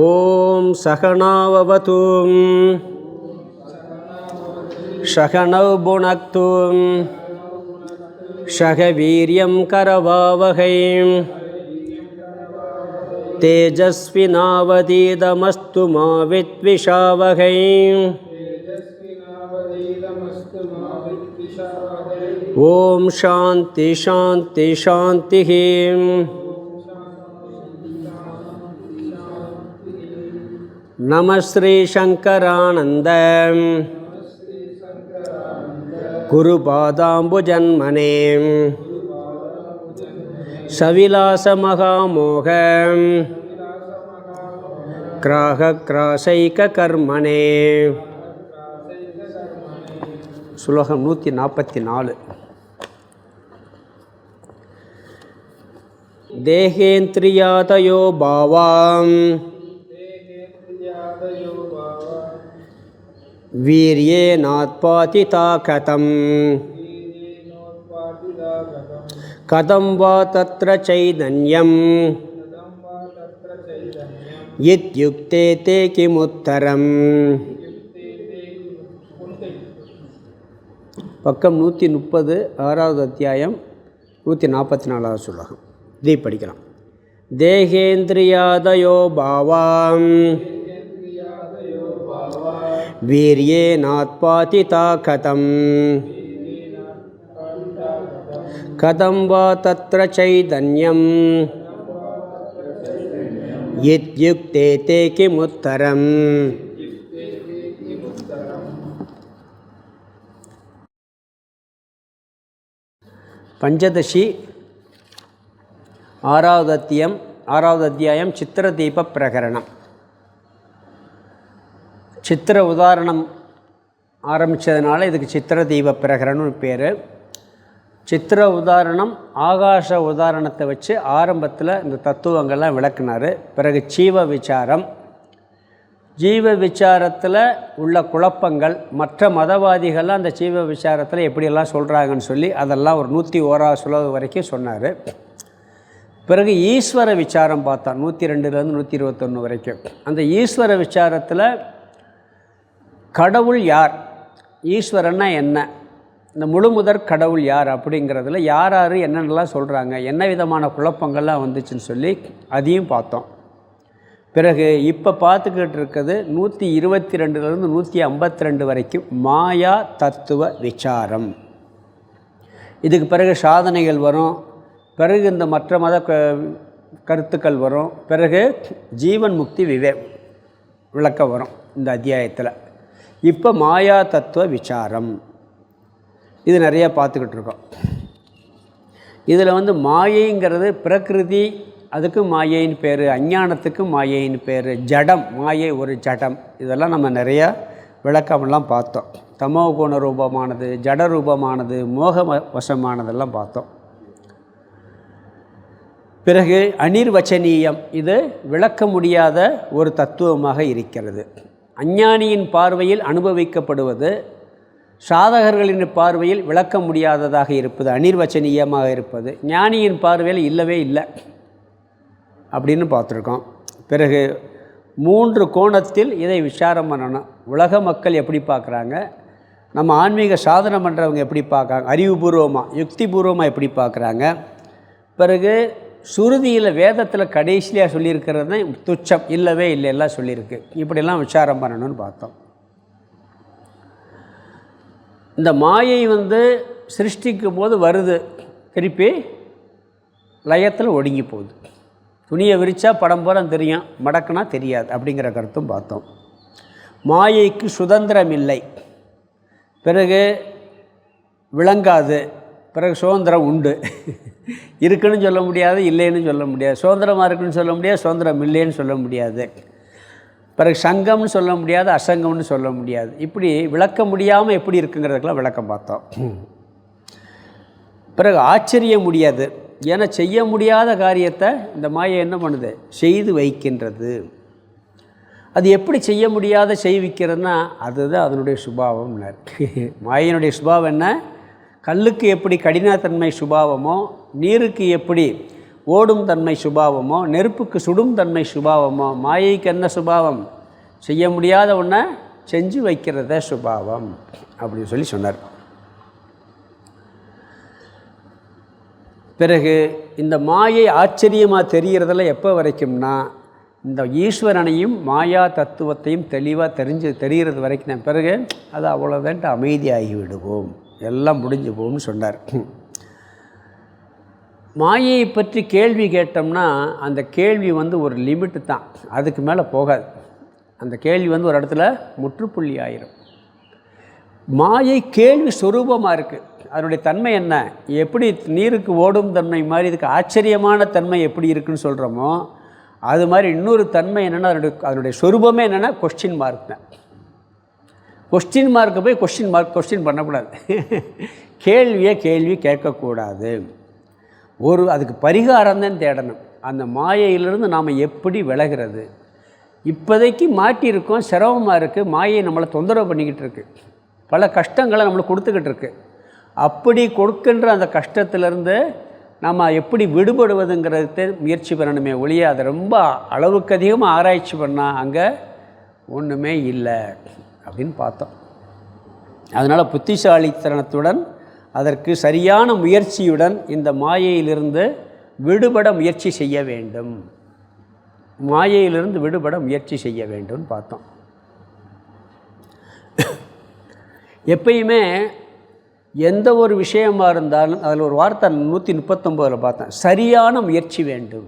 ஓம் சகனாவவது சகனௌ புனக்து சகவீர்யம் கரவாவகை தேஜஸ்வினாவதீதமஸ்து மா வித்விஷாவகை. ஓம் சாந்தி சாந்தி சாந்தி. நம ஸ்ரீ சங்கரானந்த குருபாதாம்புஜன்மனே சவிலாச மகாமோக கிராசைக கர்மனே. ஸ்லோகம் 144. தேகேந்திரியாதயோ பாவாம் வீர்யேனாத்பாதிதா கதம் கதம் வா தத்ர சைதன்யம் இத்யுக்தே தே கிமுத்தரம். பக்கம் 130, 6வது அத்தியாயம், 144வது ஸ்லோகம். இதை படிக்கலாம். தேகேந்திரியாதயோ பாவாம் வீர்யேனாத்பாதிதா கதம் கதம் வா தத்ர சைதன்யம் இத்யுக்தே தே கிமுத்தரம். பஞ்சதசி 6வது அத்தியாயம் சித்திரதீப பிரகரணம். சித்திர உதாரணம் ஆரம்பித்ததுனால இதுக்கு சித்திரதீப பிரகரணம்னு பேர். சித்திர உதாரணம் ஆகாச உதாரணத்தை வச்சு ஆரம்பத்தில் இந்த தத்துவங்கள்லாம் விளக்குனார். பிறகு ஜீவ விசாரத்தில் உள்ள குழப்பங்கள், மற்ற மதவாதிகள்லாம் அந்த ஜீவ விசாரத்தில் எப்படியெல்லாம் சொல்கிறாங்கன்னு சொல்லி அதெல்லாம் ஒரு 101வது ஸ்லோகம் வரைக்கும் சொன்னார். பிறகு ஈஸ்வர விசாரம் பார்த்தோம் 102லேருந்து 121 வரைக்கும். அந்த ஈஸ்வர விசாரத்தில் கடவுள் யார், ஈஸ்வரன்னா என்ன, இந்த முழுமுதற் கடவுள் யார் அப்படிங்கிறதுல யார் என்னென்னலாம் சொல்கிறாங்க, என்ன விதமான குழப்பங்கள்லாம் வந்துச்சுன்னு சொல்லி அதையும் பார்த்தோம். பிறகு இப்போ பார்த்துக்கிட்டு இருக்கிறது 122லேருந்து 152 வரைக்கும் மாயா தத்துவ விசாரம். இதுக்கு பிறகு சாதனைகள் வரும், பிறகு இந்த மற்ற மத கருத்துக்கள் வரும், பிறகு ஜீவன் முக்தி விளக்க வரும் இந்த அத்தியாயத்தில். இப்போ மாயா தத்துவ விசாரம் இது நிறையா பார்த்துக்கிட்டு இருக்கோம். இதில் மாயைங்கிறது பிரகிருதி, அதுக்கும் மாயைன்னு பேர், அஞ்ஞானத்துக்கும் மாயைன்னு பேர், ஜடம், மாயை ஒரு ஜடம். இதெல்லாம் நம்ம நிறையா விளக்கமெல்லாம் பார்த்தோம். தமோகுண ரூபமானது, ஜட ரூபமானது, மோக வசமானதெல்லாம் பார்த்தோம். பிறகு அனிர்வச்சனீயம், இது விளக்க முடியாத ஒரு தத்துவமாக இருக்கிறது. அஞ்ஞானியின் பார்வையில் அனுபவிக்கப்படுவது, சாதகர்களின் பார்வையில் விளக்க முடியாததாக இருப்பது, அனிர்வச்சனீயமாக இருப்பது. ஞானியின் பார்வையில் இல்லவே இல்லை அப்படின்னு பார்த்துருக்கோம். பிறகு 3 கோணத்தில் இதை விசாரம் பண்ணணும். உலக மக்கள் எப்படி பார்க்குறாங்க, நம்ம ஆன்மீக சாதனை பண்ணுறவங்க எப்படி பார்க்குறாங்க, அறிவுபூர்வமாக யுக்திபூர்வமாக எப்படி பார்க்குறாங்க. பிறகு சுருதியில் வேதத்தில் கடைசியாக சொல்லியிருக்கிறது துச்சம், இல்லவே இல்லை எல்லாம் சொல்லியிருக்கு. இப்படிலாம் விசாரம் பண்ணணும்னு பார்த்தோம். இந்த மாயை சிருஷ்டிக்கும் போது வருது, திருப்பி லயத்தில் ஒடுங்கி போகுது. துணியை விரித்தா படம் போல தெரியும், மடக்குனா தெரியாது அப்படிங்கிற கருத்தும் பார்த்தோம். மாயைக்கு சுதந்திரம் இல்லை, பிறகு விளங்காது, பிறகு சுதந்திரம் உண்டு. இருக்குன்னு சொல்ல முடியாது, இல்லைன்னு சொல்ல முடியாது. சுதந்திரமாக இருக்குன்னு சொல்ல முடியாது, சுதந்திரம் இல்லைன்னு சொல்ல முடியாது. பிறகு சங்கம்னு சொல்ல முடியாது, அசங்கம்னு சொல்ல முடியாது. இப்படி விளக்க முடியாமல் எப்படி இருக்குங்கிறதுக்கெல்லாம் விளக்கம் பார்த்தோம். பிறகு ஆச்சரியம் முடியாது, ஏன்னா செய்ய முடியாத காரியத்தை இந்த மாயை என்ன பண்ணுது, செய்து வைக்கின்றது. அது எப்படி செய்ய முடியாத செய்விக்கிறதுனா அதுதான் அதனுடைய சுபாவம்னார். மாயினுடைய சுபாவம் என்ன, கல்லுக்கு எப்படி கடினத்தன்மை சுபாவமோ, நீருக்கு எப்படி ஓடும் தன்மை சுபாவமோ, நெருப்புக்கு சுடும் தன்மை சுபாவமோ, மாயைக்கு என்ன சுபாவம்? செய்ய முடியாத ஒன்றை செஞ்சு வைக்கிறத சுபாவம் அப்படின்னு சொல்லி சொன்னார். பிறகு இந்த மாயை ஆச்சரியமாக தெரிகிறதில் எப்போ வரைக்கும்னா, இந்த ஈஸ்வரனையும் மாயா தத்துவத்தையும் தெளிவாக தெரிகிறது வரைக்கும் பிறகு அது அவ்வளோதான்ட்டு அமைதியாகி விடுவோம், எல்லாம் முடிஞ்சு போகும்னு சொன்னார். மாயையை பற்றி கேள்வி கேட்டோம்னா அந்த கேள்வி ஒரு லிமிட்டு தான், அதுக்கு மேலே போகாது. அந்த கேள்வி ஒரு இடத்துல முற்றுப்புள்ளி ஆயிரும். மாயை கேள்வி சொரூபமாக இருக்குது. அதனுடைய தன்மை என்ன? எப்படி நீருக்கு ஓடும் தன்மை மாதிரி இதுக்கு ஆச்சரியமான தன்மை எப்படி இருக்குதுன்னு சொல்கிறோமோ, அது மாதிரி இன்னொரு தன்மை என்னென்னா அதனுடைய சொரூபமே என்னென்னா கொஸ்டின் மார்க் தான். கொஸ்டின் மார்க்கை போய் கொஸ்டின் பண்ணக்கூடாது. கேள்வி கேட்கக்கூடாது. அதுக்கு பரிகாரம் தான் தேடணும். அந்த மாயையிலிருந்து நாம் எப்படி விலகிறது? இப்போதைக்கு மாட்டியிருக்கோம், சிரமமாக இருக்குது, மாயை நம்மளை தொந்தரவு பண்ணிக்கிட்டு இருக்கு, பல கஷ்டங்களை நம்மளுக்கு கொடுத்துக்கிட்டு இருக்கு. அப்படி கொடுக்கின்ற அந்த கஷ்டத்திலேருந்து நம்ம எப்படி விடுபடுவதுங்கிறத முயற்சி பண்ணணுமே ஒழிய அதை ரொம்ப அளவுக்கு அதிகமாக ஆராய்ச்சி பண்ணால் அங்கே ஒன்றுமே இல்லை அப்படின்னு பார்த்தோம். அதனால் புத்திசாலித்தனத்துடன் அதற்கு சரியான முயற்சியுடன் இந்த மாயையிலிருந்து விடுபட முயற்சி செய்ய வேண்டும். மாயையிலிருந்து விடுபட முயற்சி செய்ய வேண்டும் பார்த்தோம். எப்பயுமே எந்த ஒரு விஷயமாக இருந்தாலும் அதில் ஒரு வார்த்தை 139 பார்த்தேன், சரியான முயற்சி வேண்டும்.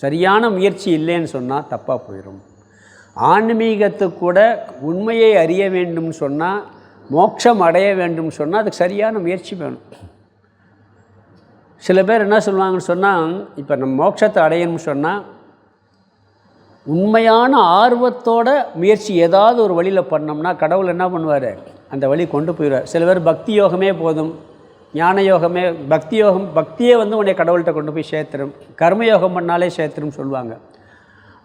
சரியான முயற்சி இல்லைன்னு சொன்னால் தப்பாக போயிடும். ஆன்மீகத்துக்கு கூட உண்மையை அறிய வேண்டும் சொன்னால், மோட்சம் அடைய வேண்டும் சொன்னால் அதுக்கு சரியான முயற்சி வேணும். சில பேர் என்ன சொல்லுவாங்கன்னு சொன்னால், இப்போ நம்ம மோட்சத்தை அடையணும்னு சொன்னால் உண்மையான ஆர்வத்தோட முயற்சி ஏதாவது ஒரு வழியில் பண்ணோம்னா கடவுள் என்ன பண்ணுவார்? அந்த வழி கொண்டு போயிடுவார். சில பேர் பக்தி யோகமே போதும், ஞான யோகமே, பக்தியே உன்னை கடவுள்கிட்ட கொண்டு போய் சேர்த்துரும், கர்மயோகம் பண்ணாலே சேர்த்துரும் சொல்லுவாங்க.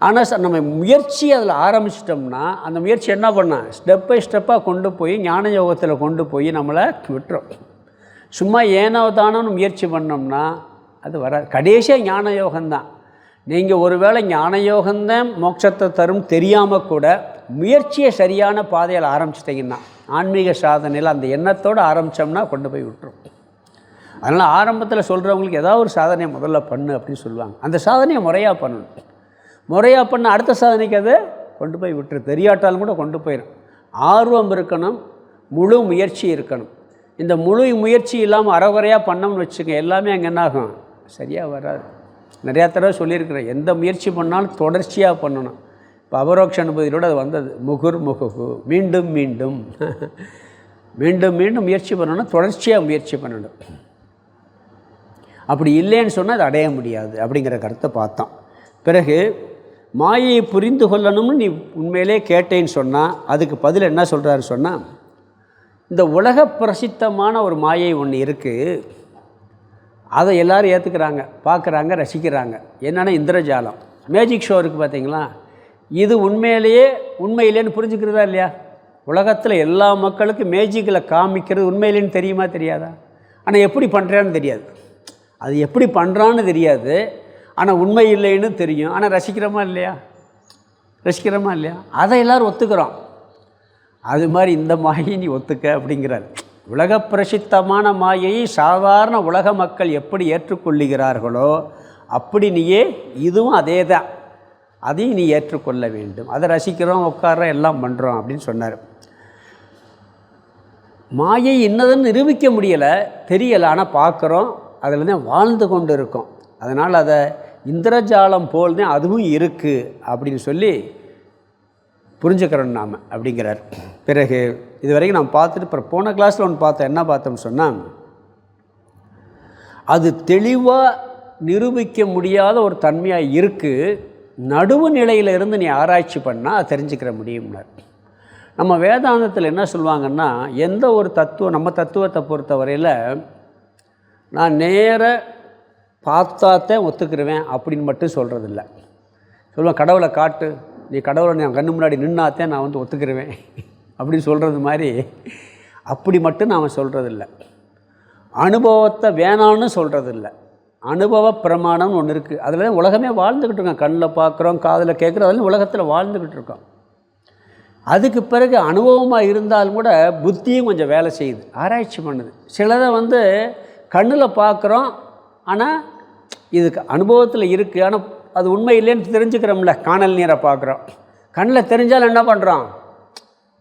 ஆனால் நம்ம முயற்சி அதில் ஆரம்பிச்சிட்டோம்னா அந்த முயற்சி என்ன பண்ணால் ஸ்டெப் பை ஸ்டெப்பாக கொண்டு போய் ஞான யோகத்தில் கொண்டு போய் நம்மளை விட்டுரும். சும்மா ஏனோ தானோன்னு முயற்சி பண்ணோம்னா அது வராது. கடைசியாக ஞான யோகம்தான். நீங்கள் ஒருவேளை ஞான யோகம்தான் மோட்சத்தை தரும் தெரியாமல் கூட முயற்சியை சரியான பாதையில் ஆரம்பிச்சிட்டிங்கன்னா, ஆன்மீக சாதனையில் அந்த எண்ணத்தோடு ஆரம்பித்தோம்னா கொண்டு போய் விட்டுரும். அதனால் ஆரம்பத்தில் சொல்கிறவங்களுக்கு ஏதாவது ஒரு சாதனையை முதல்ல பண்ணு அப்படின்னு சொல்லுவாங்க. அந்த சாதனையை முறையாக பண்ணணும். முறையாக பண்ண அடுத்த சாதனைக்கு அதை கொண்டு போய் விட்டுரு. தெரியாட்டாலும் கூட கொண்டு போயிடும். ஆர்வம் இருக்கணும், முழு முயற்சி இருக்கணும். இந்த முழு முயற்சி இல்லாமல் அறகுறையாக பண்ணோம்னு வச்சுக்கோங்க, எல்லாமே அங்கே என்னாகும்? சரியாக வராது. நிறையா தடவை சொல்லியிருக்கிறேன், எந்த முயற்சி பண்ணாலும் தொடர்ச்சியாக பண்ணணும். இப்போ அபரோக்ஷ அனுபதியோடு அது வந்தது, முகுகு மீண்டும் மீண்டும் மீண்டும் மீண்டும் முயற்சி பண்ணணும், தொடர்ச்சியாக முயற்சி பண்ணணும். அப்படி இல்லைன்னு சொன்னால் அது அடைய முடியாது அப்படிங்கிற கருத்தை பார்த்தோம். பிறகு மாயையை புரிந்து கொள்ளணும்னு நீ உண்மையிலே கேட்டேன்னு சொன்னால் அதுக்கு பதில் என்ன சொல்கிறாருன்னு சொன்னால், இந்த உலக பிரசித்தமான ஒரு மாயை ஒன்று இருக்குது, அதை எல்லோரும் ஏற்றுக்கிறாங்க, பார்க்குறாங்க, ரசிக்கிறாங்க. என்னென்னா இந்திரஜாலம், மேஜிக் ஷோ இருக்குது பார்த்தீங்களா? இது உண்மையிலேன்னு புரிஞ்சுக்கிறதா இல்லையா? உலகத்தில் எல்லா மக்களுக்கும் மேஜிக்கில் காமிக்கிறது உண்மையிலேன்னு தெரியுமா தெரியாதா? ஆனால் எப்படி பண்ணுறான்னு தெரியாது. அது எப்படி பண்ணுறான்னு தெரியாது, ஆனால் உண்மை இல்லைன்னு தெரியும். ஆனால் ரசிக்கிறோமா இல்லையா? அதை எல்லோரும் ஒத்துக்கிறோம். அது மாதிரி இந்த மாயை நீ ஒத்துக்க அப்படிங்கிறார். உலக பிரசித்தமான மாயையை சாதாரண உலக மக்கள் எப்படி ஏற்றுக்கொள்ளுகிறார்களோ அப்படி நீயே இதுவும் அதே தான், அதையும் நீ ஏற்றுக்கொள்ள வேண்டும். அதை ரசிக்கிறோம், உட்கார்றோம், எல்லாம் பண்ணுறோம் அப்படின்னு சொன்னார். மாயை இன்னதுன்னு நிரூபிக்க முடியலை, தெரியலை, ஆனால் பார்க்குறோம், அதில் தான் வாழ்ந்து கொண்டு இருக்கோம். அதனால் அதை இந்திரஜாலம் போல் தான் அதுவும் இருக்குது அப்படின்னு சொல்லி புரிஞ்சுக்கிறோம் நாம் அப்படிங்கிறார். பிறகு இது வரைக்கும் நாம் பார்த்துட்டு அப்புறம் போன கிளாஸில் ஒன்று பார்த்தோம். என்ன பார்த்தோம்னு சொன்னால், அது தெளிவாக நிரூபிக்க முடியாத ஒரு தன்மையாக இருக்குது, நடுவு நிலையில் இருந்து நீ ஆராய்ச்சி பண்ணால் அது தெரிஞ்சுக்கிற முடியும்னார். நம்ம வேதாந்தத்தில் என்ன சொல்லுவாங்கன்னா, எந்த ஒரு தத்துவம், நம்ம தத்துவத்தை பொறுத்தவரையில் நான் நேர பார்த்தாத்தான் ஒத்துக்கிருவேன் அப்படின்னு மட்டும் சொல்கிறதில்ல. சொல்லுவேன், கடவுளை காட்டு, நீ கடவுளை நான் கண்ணு முன்னாடி நின்னாத்தான் நான் ஒத்துக்கிருவேன் அப்படின்னு சொல்கிறது மாதிரி அப்படி மட்டும் நாம் சொல்கிறதில்ல. அனுபவத்தை வேணான்னு சொல்கிறதில்ல, அனுபவ பிரமாணம்னு ஒன்று இருக்குது. அதில் தான் உலகமே வாழ்ந்துக்கிட்டு இருக்கோம். கண்ணில் பார்க்குறோம், காதில் கேட்குறோம், அதில் உலகத்தில் வாழ்ந்துக்கிட்டு இருக்கோம். அதுக்கு பிறகு அனுபவமாக இருந்தாலும் கூட புத்தியும் கொஞ்சம் வேலை செய்யுது, ஆராய்ச்சி பண்ணுது. சிலதை வந்து கண்ணில் பார்க்குறோம், ஆனால் இதுக்கு அனுபவத்தில் இருக்குது, ஆனால் அது உண்மை இல்லைன்னு தெரிஞ்சுக்கிறோம்ல. காணல் நீரை பார்க்குறோம், கண்ணில் தெரிஞ்சாலும் என்ன பண்ணுறோம்,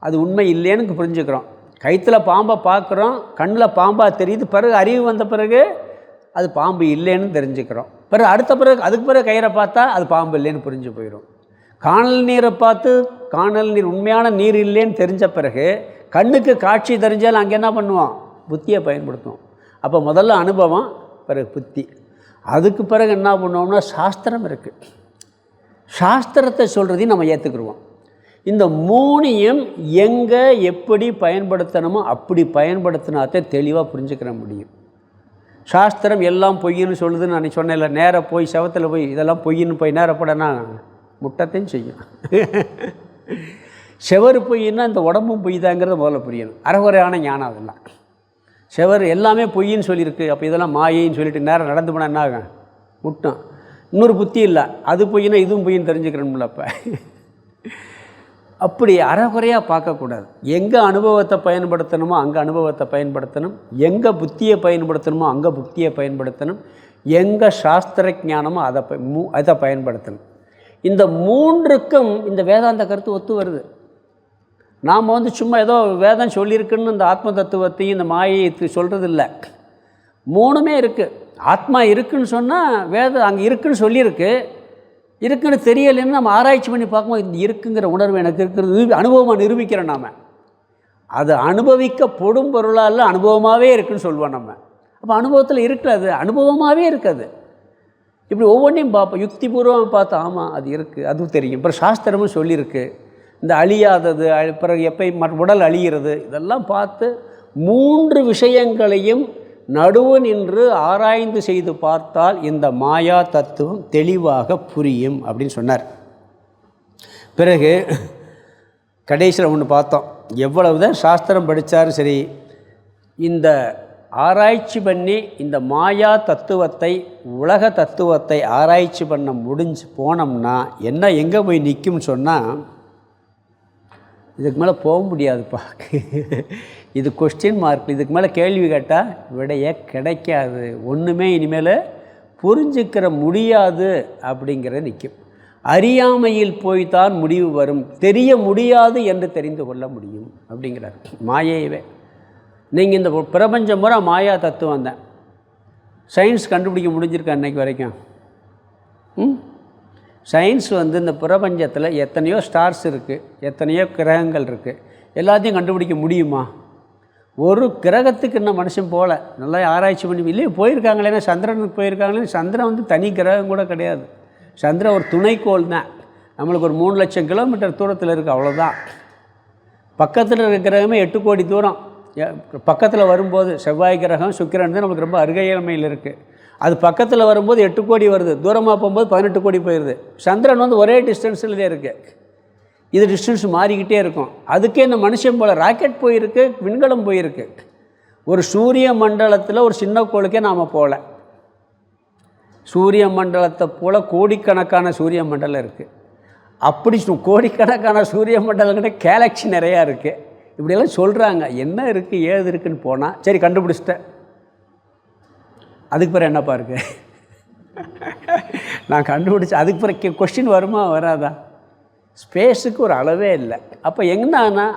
அது உண்மை இல்லைன்னு புரிஞ்சுக்கிறோம். கைத்தில் பாம்பை பார்க்குறோம், கண்ணில் பாம்பாக தெரியுது, பிறகு அறிவு வந்த பிறகு அது பாம்பு இல்லைன்னு தெரிஞ்சுக்கிறோம். பிறகு அதுக்கு பிறகு கயிறை பார்த்தா அது பாம்பு இல்லைன்னு புரிஞ்சு போயிடும். காணல் நீரை பார்த்து காணல் நீர் உண்மையான நீர் இல்லைன்னு தெரிஞ்ச பிறகு கண்ணுக்கு காட்சி தெரிஞ்சாலும் அங்கே என்ன பண்ணுவோம், புத்தியை பயன்படுத்துவோம். அப்போ முதல்ல அனுபவம், பிறகு புத்தி. அதுக்கு பிறகு என்ன பண்ணுவோம்னா சாஸ்திரம் இருக்குது. சாஸ்திரத்தை சொல்கிறதையும் நம்ம ஏற்றுக்குருவோம். இந்த மூணையும் எங்கே எப்படி பயன்படுத்தணுமோ அப்படி பயன்படுத்தினாத்தே தெளிவாக புரிஞ்சுக்கிற முடியும். சாஸ்திரம் எல்லாம் பொய்ன்னு சொல்லுதுன்னு நான் சொன்னேன்ல, நேராக போய் செவத்தில் போய் இதெல்லாம் பொய்ன்னு போய் நேரப்படனா முட்டத்தையும் செய்யும். செவரு பொய்ன்னா இந்த உடம்பும் பொய் தாங்கிறத முதல்ல புரியணும். அறகுறையான ஞானம் அதெல்லாம். செவர் எல்லாமே பொய்ன்னு சொல்லியிருக்கு, அப்போ இதெல்லாம் மாயின்னு சொல்லிட்டு நேரம் நடந்து போனால் என்ன ஆகும், முட்டும். இன்னொரு புத்தி இல்லை, அது பொய்னா இதுவும் பொய்ன்னு தெரிஞ்சுக்கிறோம்ல. அப்போ அப்படி அறகுறையாக பார்க்கக்கூடாது. எங்கே அனுபவத்தை பயன்படுத்தணுமோ அங்கே அனுபவத்தை பயன்படுத்தணும், எங்கே புத்தியை பயன்படுத்தணுமோ அங்கே புத்தியை பயன்படுத்தணும், எங்கே சாஸ்திர ஞானமோ அதை பயன்படுத்தணும். இந்த மூன்றுக்கும் இந்த வேதாந்த கருத்து ஒத்து வருது. நாம் வந்து சும்மா ஏதோ வேதம் சொல்லியிருக்குன்னு இந்த ஆத்ம தத்துவத்தையும் இந்த மாயை சொல்கிறது இல்லை. மூணுமே இருக்குது. ஆத்மா இருக்குதுன்னு சொன்னால் வேதம் அங்கே இருக்குதுன்னு சொல்லியிருக்கு. இருக்குன்னு தெரியலைன்னு நம்ம ஆராய்ச்சி பண்ணி பார்க்கும்போது இது இருக்குங்கிற உணர்வு எனக்கு இருக்கிறது அனுபவமாக நிரூபிக்கிறோம். நாம் அது அனுபவிக்கப்படும் பொருளாக இல்லை, அனுபவமாகவே இருக்குதுன்னு சொல்லுவோம் நம்ம. அப்போ அனுபவத்தில் இருக்காது, அனுபவமாகவே இருக்காது. இப்படி ஒவ்வொன்றையும் பார்ப்போம், யுக்திபூர்வமாக பார்த்தா ஆமாம் அது இருக்குது, அதுவும் தெரியும். அப்புறம் சாஸ்திரமும் சொல்லியிருக்கு இந்த அழியாதது, பிறகு எப்போ உடல் அழிகிறது, இதெல்லாம் பார்த்து மூன்று விஷயங்களையும் நடுவு நின்று ஆராய்ந்து செய்து பார்த்தால் இந்த மாயா தத்துவம் தெளிவாக புரியும் அப்படின்னு சொன்னார். பிறகு கடைசியில் ஒன்று பார்த்தோம், எவ்வளவுதான் சாஸ்திரம் படித்தாலும் சரி, இந்த ஆராய்ச்சி பண்ணி இந்த மாயா தத்துவத்தை உலக தத்துவத்தை ஆராய்ச்சி பண்ண முடிஞ்சு போனோம்னா என்ன எங்கே போய் நிற்கும்னு சொன்னால், இதுக்கு மேலே போக முடியாதுப்பா, இது கொஸ்டின் மார்க், இதுக்கு மேலே கேள்வி கேட்டால் விடையே கிடைக்காது, ஒன்றுமே இனிமேல் புரிஞ்சுக்கிற முடியாது அப்படிங்கிற நிற்கும். அறியாமையில் போய்தான் முடிவு வரும், தெரிய முடியாது என்று தெரிந்து கொள்ள முடியும் அப்படிங்கிறார். மாயையவே நீங்கள் இந்த பிரபஞ்சம் பூரா மாயா தத்துவம் தான். சயின்ஸ் கண்டுபிடிக்க முடிஞ்சிருக்கா அன்றைக்கு வரைக்கும்? சயின்ஸ் வந்து இந்த பிரபஞ்சத்தில் எத்தனையோ ஸ்டார்ஸ் இருக்குது, எத்தனையோ கிரகங்கள் இருக்குது, எல்லாத்தையும் கண்டுபிடிக்க முடியுமா? ஒரு கிரகத்துக்கு இன்னும் மனுஷன் போகல, நல்லா ஆராய்ச்சி பண்ணி இல்லையே போயிருக்காங்களேன்னா சந்திரனுக்கு போயிருக்காங்களே. சந்திரன் வந்து தனி கிரகம் கூட கிடையாது, சந்திரன் ஒரு துணைக்கோள் தான். நம்மளுக்கு ஒரு 3 லட்சம் கிலோமீட்டர் தூரத்தில் இருக்குது, அவ்வளோதான். பக்கத்தில் இருக்கிற கிரகமே 8 கோடி தூரம். பக்கத்தில் வரும்போது செவ்வாய் கிரகம் சுக்கிரன் தான் நம்மளுக்கு ரொம்ப அருகாமையில் இருக்குது. அது பக்கத்தில் வரும்போது 8 கோடி வருது, தூரமாக போகும்போது 18 கோடி போயிடுது. சந்திரன் வந்து ஒரே டிஸ்டன்ஸில் தான் இருக்குது. இது டிஸ்டன்ஸ் மாறிக்கிட்டே இருக்கும். அதுக்கே இந்த மனுஷன் போல் ராக்கெட் போயிருக்கு, விண்கலம் போயிருக்கு. ஒரு சூரிய மண்டலத்தில் ஒரு சின்ன கோளுக்கே நாம் போகல. சூரிய மண்டலத்தை போல் கோடிக்கணக்கான சூரிய மண்டலம் இருக்குது. அப்படி கோடிக்கணக்கான சூரிய மண்டலங்கிட்ட கேலக்ஸி நிறையா இருக்குது. இப்படியெல்லாம் சொல்கிறாங்க. என்ன இருக்குது ஏது இருக்குதுன்னு போனால் சரி கண்டுபிடிச்சிட்டேன், அதுக்கு பிறகு என்னப்பா இருக்குது நான் கண்டுபிடிச்சேன், அதுக்கு பிறகு கொஸ்டின் வருமா வராதா? ஸ்பேஸுக்கு ஒரு அளவே இல்லை. அப்போ என்னன்னா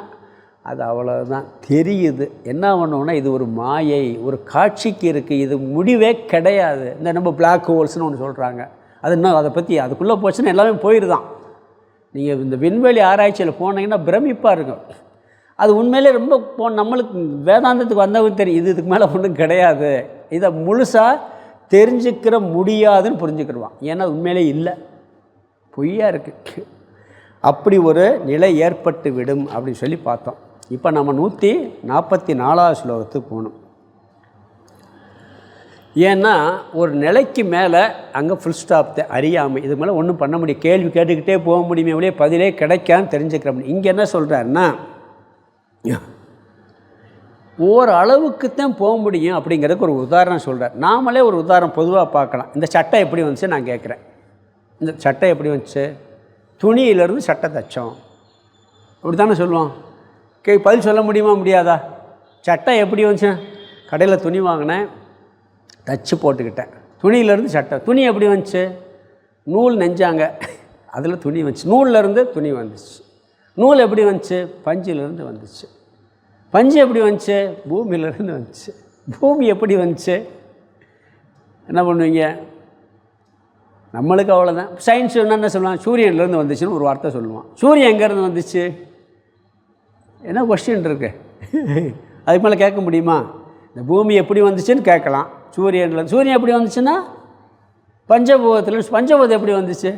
அது அவ்வளோதான் தெரியுது. என்ன பண்ணோன்னா இது ஒரு மாயை, ஒரு காட்சிக்கு இருக்குது, இது முடிவே கிடையாது. இந்த நம்ம பிளாக் ஹோல்ஸ்னு ஒன்று சொல்கிறாங்க, அது இன்னும் அதை பற்றி அதுக்குள்ளே போச்சுன்னா எல்லாமே போயிடுதான். நீங்கள் இந்த விண்வெளி ஆராய்ச்சியில் போனீங்கன்னா பிரமிப்பாக இருக்கும். அது உண்மையிலே ரொம்ப நம்மளுக்கு வேதாந்தத்துக்கு வந்தவங்க தெரியும், இதுக்கு மேலே ஒன்றும் கிடையாது, இதை முழுசாக தெரிஞ்சுக்கிற முடியாதுன்னு புரிஞ்சுக்கிடுவான். ஏன்னா உண்மையிலே இல்லை, பொய்யா இருக்குது. அப்படி ஒரு நிலை ஏற்பட்டு விடும் அப்படின்னு சொல்லி பார்த்தோம். இப்போ நம்ம 144வது ஸ்லோகத்துக்கு போகணும். ஏன்னா ஒரு நிலைக்கு மேலே அங்கே ஃபுல் ஸ்டாப் தான், அறியாமை. இதுக்கு மேலே ஒன்றும் பண்ண முடியும், கேள்வி கேட்டுக்கிட்டே போக முடியுமே ஒழிய பதிலே கிடைக்கான்னு தெரிஞ்சுக்கிற முடியும். இங்கே என்ன சொல்கிறாருன்னா, ஓர் அளவுக்குத்தான் போக முடியும் அப்படிங்கிறதுக்கு ஒரு உதாரணம் சொல்கிறார். நாமளே ஒரு உதாரணம் பொதுவாக பார்க்கலாம். இந்த சட்டை எப்படி வந்துச்சு நான் கேட்குறேன். இந்த சட்டை எப்படி வந்துச்சு? துணியிலேருந்து சட்டை தைச்சோம் அப்படி தானே சொல்லுவோம். பதில் சொல்ல முடியுமா முடியாதா? சட்டை எப்படி வந்துச்சு? கடையில் துணி வாங்கினேன், தச்சு போட்டுக்கிட்டேன். துணியிலேருந்து சட்டை. துணி எப்படி வந்துச்சு? நூல் நெஞ்சாங்க, அதில் துணி வந்துச்சு. நூல்லேருந்து துணி வந்துச்சு. நூல் எப்படி வந்துச்சு? பஞ்சிலேருந்து வந்துச்சு. பஞ்சு எப்படி வந்துச்சு? பூமியிலேருந்து வந்துச்சு. பூமி எப்படி வந்துச்சு? என்ன பண்ணுவீங்க? நம்மளுக்கு அவ்வளோதான். சயின்ஸ் என்னென்ன சொல்லுவான்? சூரியன்லேருந்து வந்துச்சுன்னு ஒரு வார்த்தை சொல்லுவான். சூரியன் எங்கேருந்து வந்துச்சு? என்ன கொஸ்டின் இருக்கு? அதுக்கு மேலே கேட்க முடியுமா? இந்த பூமி எப்படி வந்துச்சுன்னு கேட்கலாம். சூரியன்லேருந்து. சூரியன் எப்படி வந்துச்சுன்னா பஞ்சபூதத்தில். பஞ்சபூதம் எப்படி வந்துச்சு?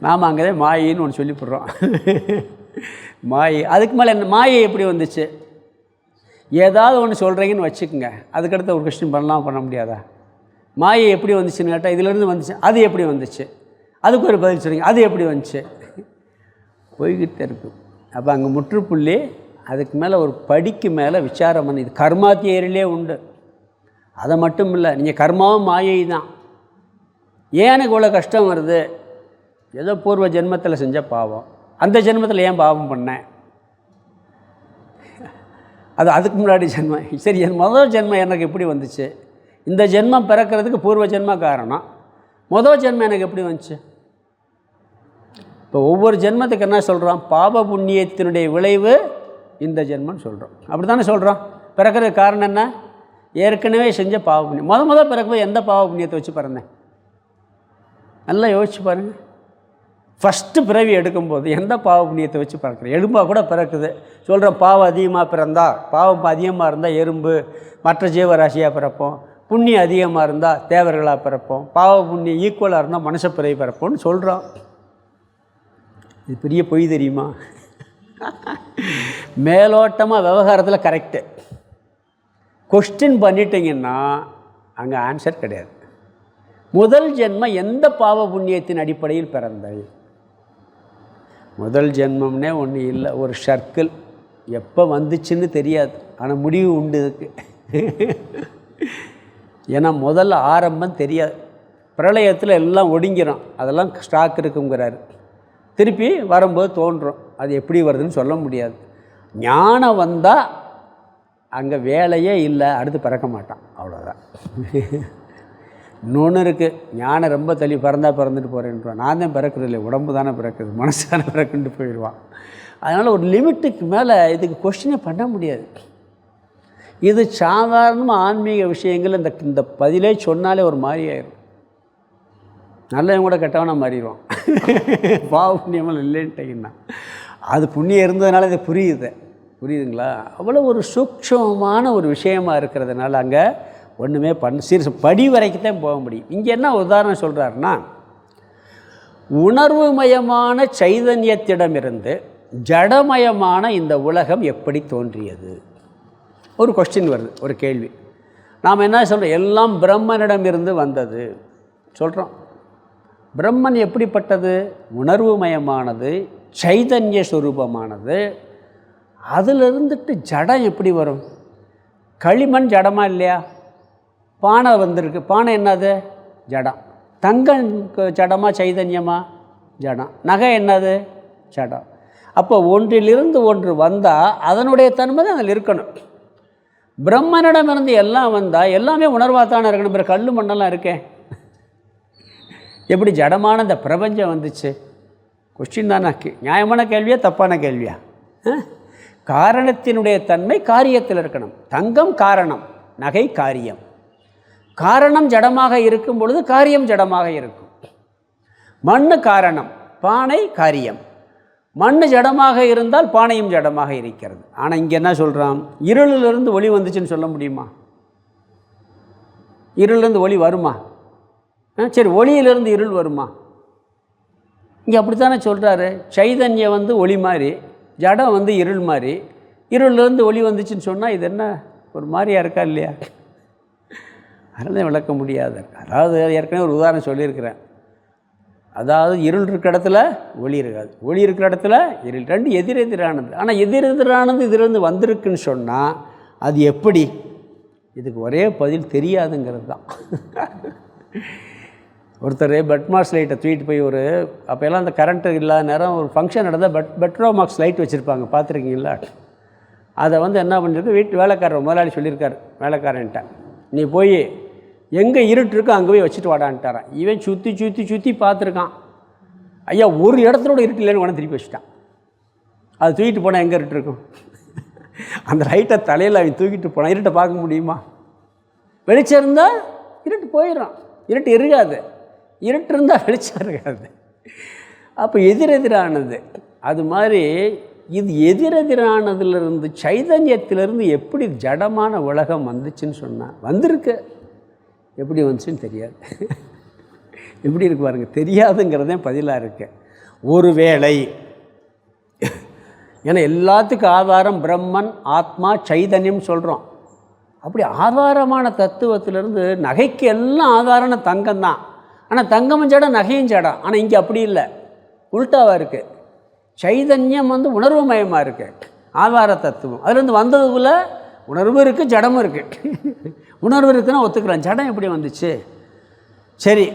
நாம் அங்கே தான் மாயின்னு ஒன்று சொல்லிவிட்றோம். மாயை. அதுக்கு மேலே என்ன? மாயை எப்படி வந்துச்சு? ஏதாவது ஒன்று சொல்கிறீங்கன்னு வச்சுக்கோங்க, அதுக்கடுத்து ஒரு கொஸ்டின் பண்ண முடியாதா? மாயை எப்படி வந்துச்சுன்னு கேட்டால் இதிலேருந்து வந்துச்சு. அது எப்படி வந்துச்சு? அதுக்கு ஒரு பதில் சொல்கிறீங்க. அது எப்படி வந்துச்சு? போய்கிட்டே இருக்கும். அப்போ அங்கே முற்றுப்புள்ளி. அதுக்கு மேலே ஒரு படிக்கு மேலே விசாரம் பண்ணி. இது கர்மா தியரிலே உண்டு. அதை மட்டும் இல்லை, நீங்கள் கர்மாவும் மாயை தான். ஏன் எனக்கு இவ்வளோ கஷ்டம் வருது? ஏதோ பூர்வ ஜென்மத்தில் செஞ்ச பாவம். அந்த ஜென்மத்தில் ஏன் பாவம் பண்ணேன்? அதுக்கு முன்னாடி ஜென்மம். சரி, என் முதல் ஜென்மம் எனக்கு எப்படி வந்துச்சு? இந்த ஜென்மம் பிறக்கிறதுக்கு பூர்வ ஜென்ம காரணம். முதல் ஜென்மம் எனக்கு எப்படி வந்துச்சு? இப்போ ஒவ்வொரு ஜென்மத்துக்கு என்ன சொல்கிறோம்? பாப புண்ணியத்தினுடைய விளைவு இந்த ஜென்மம்னு சொல்கிறோம். அப்படி தானே சொல்கிறோம். பிறக்கிறதுக்கு காரணம் என்ன? ஏற்கனவே செஞ்ச பாவ புண்ணியம். முதல் பிறக்கும்போது எந்த பாவ புண்ணியத்தை வச்சு பிறந்தேன்? நல்லா யோசிச்சு பாருங்கள். ஃபஸ்ட்டு பிறவி எடுக்கும்போது எந்த பாவ புண்ணியத்தை வச்சு பிறக்கிறேன்? எறும்பாக கூட பிறக்குது. சொல்கிறோம் பாவம் அதிகமாக பிறந்தா, பாவம் அதிகமாக இருந்தால் எறும்பு மற்ற ஜீவராசியாக பிறப்போம். புண்ணியம் அதிகமாக இருந்தால் தேவர்களாக பிறப்போம். பாவ புண்ணியம் ஈக்குவலாக இருந்தால் மனுஷ பிறவி பிறப்போம்னு சொல்கிறோம். இது பெரிய பொய் தெரியுமா? மேலோட்டமாக விவகாரத்தில் கரெக்டு. கொஸ்டின் பண்ணிட்டீங்கன்னா அங்கே ஆன்சர் கிடையாது. முதல் ஜென்மம் எந்த பாவ புண்ணியத்தின் அடிப்படையில் பிறந்தது? முதல் ஜென்மம்னே ஒன்று இல்லை, ஒரு சர்க்கிள். எப்போ வந்துச்சுன்னு தெரியாது, ஆனால் முடிவு உண்டு இதுக்கு. ஏன்னா முதல்ல ஆரம்பம் தெரியாது. பிரளயத்தில் எல்லாம் ஒடுங்கிறோம், அதெல்லாம் ஸ்டாக் இருக்குங்கிறாரு. திருப்பி வரும்போது தோன்றும். அது எப்படி வருதுன்னு சொல்ல முடியாது. ஞானம் வந்தால் அங்கே வேலையே இல்லை, அடுத்து பிறக்க மாட்டான், அவ்வளோதான். இன்னொன்று இருக்குது, ஞானம் ரொம்ப தள்ளி பிறந்துட்டு போகிறேன்றான். நான் தான் பிறக்கிறது இல்லை, உடம்பு தானே பிறக்குது, மனசு தானே பிறக்குன்ட்டு போயிடுவான். அதனால் ஒரு லிமிட்டுக்கு மேலே இதுக்கு கொஸ்டினே பண்ண முடியாது. இது சாதாரணமாக ஆன்மீக விஷயங்கள் இந்த பதிலே சொன்னாலே ஒரு மாதிரி ஆயிடும். நல்லவன் கூட கெட்டவனா மாறிடுவான். பாவ புண்ணியமெல்லாம் இல்லைன்ட்டிங்கன்னா அது புண்ணியம் இருந்ததுனால இது புரியுதுங்களா? அவ்வளோ ஒரு சூக்ஷமமான ஒரு விஷயமாக இருக்கிறதுனால அங்கே ஒன்றுமே சீரியஸ் படி வரைக்கும் தான் போக முடியும். இங்கே என்ன உதாரணம் சொல்கிறாருன்னா, உணர்வுமயமான சைதன்யத்திடமிருந்து ஜடமயமான இந்த உலகம் எப்படி தோன்றியது? ஒரு கொஸ்டின் வருது, ஒரு கேள்வி. நாம் என்ன சொல்கிறோம்? எல்லாம் பிரம்மனிடமிருந்து வந்தது சொல்கிறோம். பிரம்மன் எப்படிப்பட்டது? உணர்வுமயமானது, சைதன்ய ஸ்வரூபமானது. அதில் இருந்துட்டு ஜடம் எப்படி வரும்? களிமண் ஜடமா இல்லையா? பானை வந்திருக்கு. பானை என்னது? ஜடம். தங்கம் ஜடமா சைதன்யமா? ஜடம். நகை என்னது? ஜடம். அப்போ ஒன்றிலிருந்து ஒன்று வந்தால் அதனுடைய தன்மை தான் அதில் இருக்கணும். பிரம்மனிடமிருந்து எல்லாம் வந்தால் எல்லாமே உணர்வாக தானே இருக்கணும். பிற கல் மண்ணெல்லாம் இருக்கேன், எப்படி ஜடமான இந்த பிரபஞ்சம் வந்துச்சு? கொஸ்டின் தானே. நியாயமான கேள்வியா தப்பான கேள்வியா? காரணத்தினுடைய தன்மை காரியத்தில் இருக்கணும். தங்கம் காரணம், நகை காரியம். காரணம் ஜடமாக இருக்கும் பொழுது காரியம் ஜடமாக இருக்கும். மண் காரணம், பானை காரியம். மண் ஜடமாக இருந்தால் பானையும் ஜடமாக இருக்கிறது. ஆனால் இங்கே என்ன சொல்கிறான்? இருளிலிருந்து ஒளி வந்துச்சுன்னு சொல்ல முடியுமா? இருளிலிருந்து ஒளி வருமா? சரி, ஒளியிலிருந்து இருள் வருமா? இங்கே அப்படித்தானே சொல்கிறாரு. சைதன்யம் வந்து ஒளி மாதிரி, ஜடம் வந்து இருள் மாதிரி. இருளிலிருந்து ஒளி வந்துச்சுன்னு சொன்னால் இது என்ன ஒரு மாதிரியாக இருக்கா இல்லையா? அதெல்லாம் விளக்க முடியாது. அதாவது ஏற்கனவே ஒரு உதாரணம் சொல்லியிருக்கிறேன். அதாவது இருள் இருக்கிற இடத்துல ஒளி இருக்காது, ஒளி இருக்கிற இடத்துல இருள், ரெண்டு எதிரெதிரானது. ஆனால் எதிரெதிரானது இதிலிருந்து வந்திருக்குன்னு சொன்னால் அது எப்படி? இதுக்கு ஒரே பதில் தெரியாதுங்கிறது தான். ஒருத்தர் பெட்மார்க்ஸ் லைட்டை தூக்கிட்டு போய் அப்போல்லாம் அந்த கரண்ட்டு இல்லாத நேரம் ஒரு ஃபங்க்ஷன் நடந்தால் பெட்ரோமார்க்ஸ் லைட் வச்சுருப்பாங்க, பார்த்துருக்கீங்களா? அதை என்ன பண்ணிருக்கு, வீட்டு வேலைக்காரர் முதலாளி சொல்லியிருக்காரு வேலைக்காரன்ட்ட, நீ போய் எங்கே இருட்டு இருக்கோ அங்கே போய் வச்சுட்டு வாடான்ட்டாரான். இவன் சுற்றி சுற்றி சுற்றி பார்த்துருக்கான். ஐயா ஒரு இடத்துல கூட இருட்டு இல்லைன்னு திருப்பி வச்சுட்டான். அது தூக்கிட்டு போனால் எங்கே இருட்டு இருக்கும்? அந்த லைட்டை தலையில் அவன் தூக்கிட்டு போனான். இருட்டை பார்க்க முடியுமா? வெளிச்சம் இருந்தால் இருட்டு போயிடும், இருட்டு இருக்காது. இருட்டு இருந்தால் வெளிச்சம் இருக்காது. அப்போ எதிரெதிரானது. அது மாதிரி இது எதிரெதிரானதுலேருந்து சைதன்யத்திலிருந்து எப்படி ஜடமான உலகம் வந்துச்சுன்னு சொன்னால் வந்திருக்கு. எப்படி வந்துச்சுன்னு தெரியாது. எப்படி இருக்கு பாருங்க, தெரியாதுங்கிறதே பதிலாக இருக்கு. ஒருவேளை ஏன்னா எல்லாத்துக்கும் ஆதாரம் பிரம்மன், ஆத்மா, சைதன்யம் சொல்கிறோம். அப்படி ஆதாரமான தத்துவத்திலிருந்து நகைக்கு எல்லாம் ஆதாரம்னா தங்கம் தான். ஆனால் தங்கமும் ஜடம், நகையும் ஜடம். ஆனால் இங்கே அப்படி இல்லை, உல்ட்டாவாக இருக்குது. சைதன்யம் உணர்வு மயமாக இருக்குது, ஆதார தத்துவம். அதுலேருந்து வந்ததுக்குள்ள உணர்வு இருக்குது, ஜடமும் இருக்குது. உணர்வு இருக்குன்னா ஒத்துக்கலாம், ஜடம் எப்படி வந்துச்சு? சரி,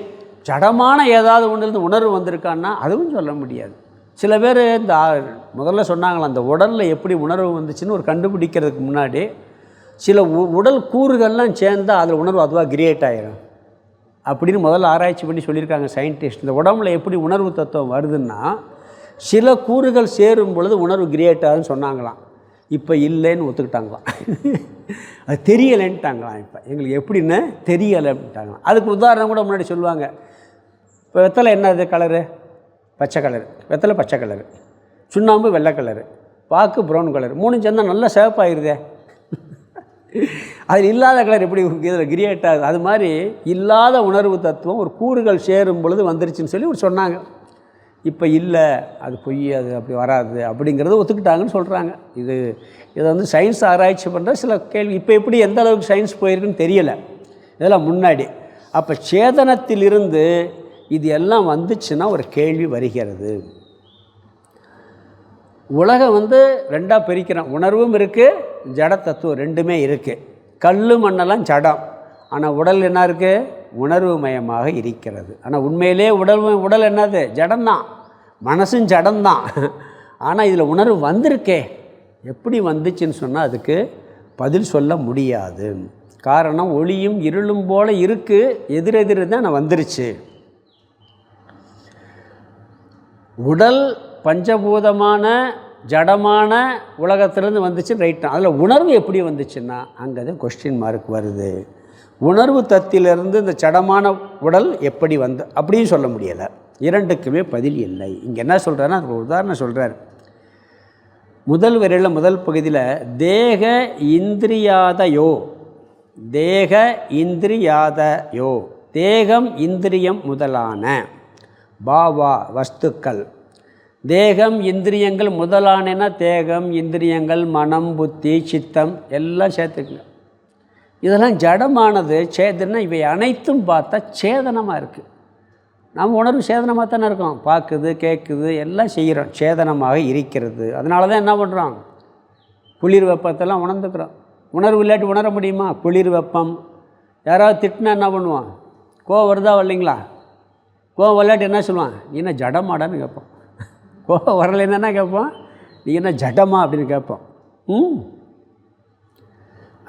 ஜடமான ஏதாவது ஒன்றுலேருந்து உணர்வு வந்திருக்கான்னா அதுவும் சொல்ல முடியாது. சில பேர் இந்த முதல்ல சொன்னாங்களா, அந்த உடலில் எப்படி உணர்வு வந்துச்சுன்னு ஒரு கண்டுபிடிக்கிறதுக்கு முன்னாடி சில உடல் கூறுகள்லாம் சேர்ந்தால் அதில் உணர்வு அதுவாக கிரியேட் ஆகிடும் அப்படின்னு முதல்ல ஆராய்ச்சி பண்ணி சொல்லியிருக்காங்க சயின்டிஸ்ட். இந்த உடம்புல எப்படி உணர்வு தத்துவம் வருதுன்னா சில கூறுகள் சேரும் பொழுது உணர்வு கிரியேட் ஆகுதுன்னு சொன்னாங்களாம். இப்போ இல்லைன்னு ஒத்துக்கிட்டாங்களாம். அது தெரியலைன்ட்டாங்களாம். இப்போ எங்களுக்கு எப்படின்னு தெரியலை அப்படின்ட்டாங்களாம். அதுக்கு உதாரணம் கூட முன்னாடி சொல்லுவாங்க. இப்போ வெத்தலை என்ன அது கலரு? பச்சை கலரு. வெத்தலை பச்சை கலரு, சுண்ணாம்பு வெள்ளை கலரு, பாக்கு ப்ரௌன் கலர், மூணு சேர்ந்தால் நல்லா சிவப்பாயிருதே. அதில் இல்லாத கலர் எப்படி இதில் கிரியேட் ஆகுது? அது மாதிரி இல்லாத உணர்வு தத்துவம் ஒரு கூறுகள் சேரும் பொழுது வந்துருச்சுன்னு சொல்லி ஒரு சொன்னாங்க. இப்போ இல்லை, அது பொய், அது அப்படி வராது அப்படிங்கிறத ஒத்துக்கிட்டாங்கன்னு சொல்கிறாங்க. இதை சயின்ஸ் ஆராய்ச்சி பண்ணுற சில கேள்வி. இப்போ எப்படி எந்த அளவுக்கு சயின்ஸ் போயிருக்குன்னு தெரியலை, இதெல்லாம் முன்னாடி. அப்போ சேதனத்திலிருந்து இது எல்லாம் வந்துச்சுன்னா ஒரு கேள்வி வருகிறது. உலகம் ரெண்டாக பிரிக்கிறோம். உணர்வும் இருக்குது, ஜட தத்துவம் ரெண்டுமே இருக்குது. கல் மண்ணெல்லாம் ஜடம், ஆனால் உடல் என்ன இருக்குது? உணர்வு மயமாக இருக்கிறது. ஆனால் உண்மையிலே உடல் என்னது? ஜடம்தான். மனசும் ஜடம்தான். ஆனால் இதில் உணர்வு வந்திருக்கே, எப்படி வந்துச்சுன்னு சொன்னால் அதுக்கு பதில் சொல்ல முடியாது. காரணம் ஒளியும் இருளும் போல் இருக்குது, எதிரெதிர் தான் வந்துருச்சு. உடல் பஞ்சபூதமான ஜடமான உலகத்திலேருந்து வந்துச்சு, ரைட்டாக. அதில் உணர்வு எப்படி வந்துச்சுன்னா அங்கே தான் கொஸ்டின் மார்க் வருது. உணர்வு தத்திலிருந்து இந்த ஜடமான உடல் எப்படி அப்படின்னு சொல்ல முடியலை. இரண்டுக்குமே பதில் இல்லை. இங்கே என்ன சொல்கிறாருன்னா அதுக்கு உதாரணம் சொல்கிறார். முதல் வரையில் முதல் பகுதியில் தேக இந்திரியாதயோ, தேக இந்திரியாதயோ, தேகம் இந்திரியம் முதலான பாவா வஸ்துக்கள். தேகம் இந்திரியங்கள் முதலானேன்னா தேகம் இந்திரியங்கள் மனம் புத்தி சித்தம் எல்லாம் சேர்த்துக்குங்க. இதெல்லாம் ஜடமானது, சேதனை. இவை அனைத்தும் பார்த்தா சேதனமாக இருக்குது. நம்ம உணர்வு சேதனமாக தானே இருக்கோம், பார்க்குது கேட்குது எல்லாம் செய்கிறோம், சேதனமாக இருக்கிறது. அதனால தான் என்ன பண்ணுறோம், குளிர் வெப்பத்தெல்லாம் உணர்ந்துக்கிறோம். உணர்வு இல்லாட்டி உணர முடியுமா? குளிர் வெப்பம். யாராவது திட்டினா என்ன பண்ணுவான்? கோவம் வருதா வரலைங்களா? கோவம் வரலாட்டி என்ன சொல்லுவான்? நீ என்ன ஜடமாடான்னு கேட்போம். கோவம் வரலைன்னா என்ன கேட்போம்? நீ என்ன ஜடமா அப்படின்னு கேட்போம்.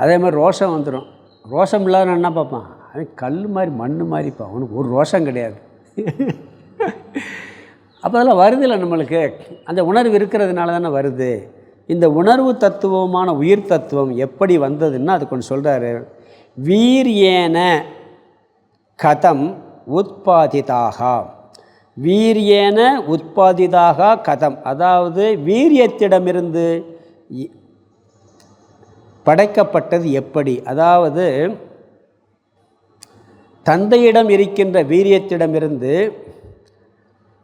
அதே மாதிரி ரோஷம் வந்துடும். ரோஷம் இல்லாத என்ன பார்ப்பான்? அவன் கல் மாதிரி மண் மாதிரிப்பான், அவனுக்கு ஒரு ரோஷம் கிடையாது. அப்போ அதெல்லாம் வருதில்லை நம்மளுக்கு. அந்த உணர்வு இருக்கிறதுனால தானே வருது. இந்த உணர்வு தத்துவமான உயிர் தத்துவம் எப்படி வந்ததுன்னா அது கொஞ்சம் சொல்கிறாரு. வீரியேன கதம் உத்பாதிதாக, வீரியேன உத்பாதிதாக கதம், அதாவது வீரியத்திடமிருந்து படைக்கப்பட்டது எப்படி, அதாவது தந்தையிடம் இருக்கின்ற வீரியத்திடமிருந்து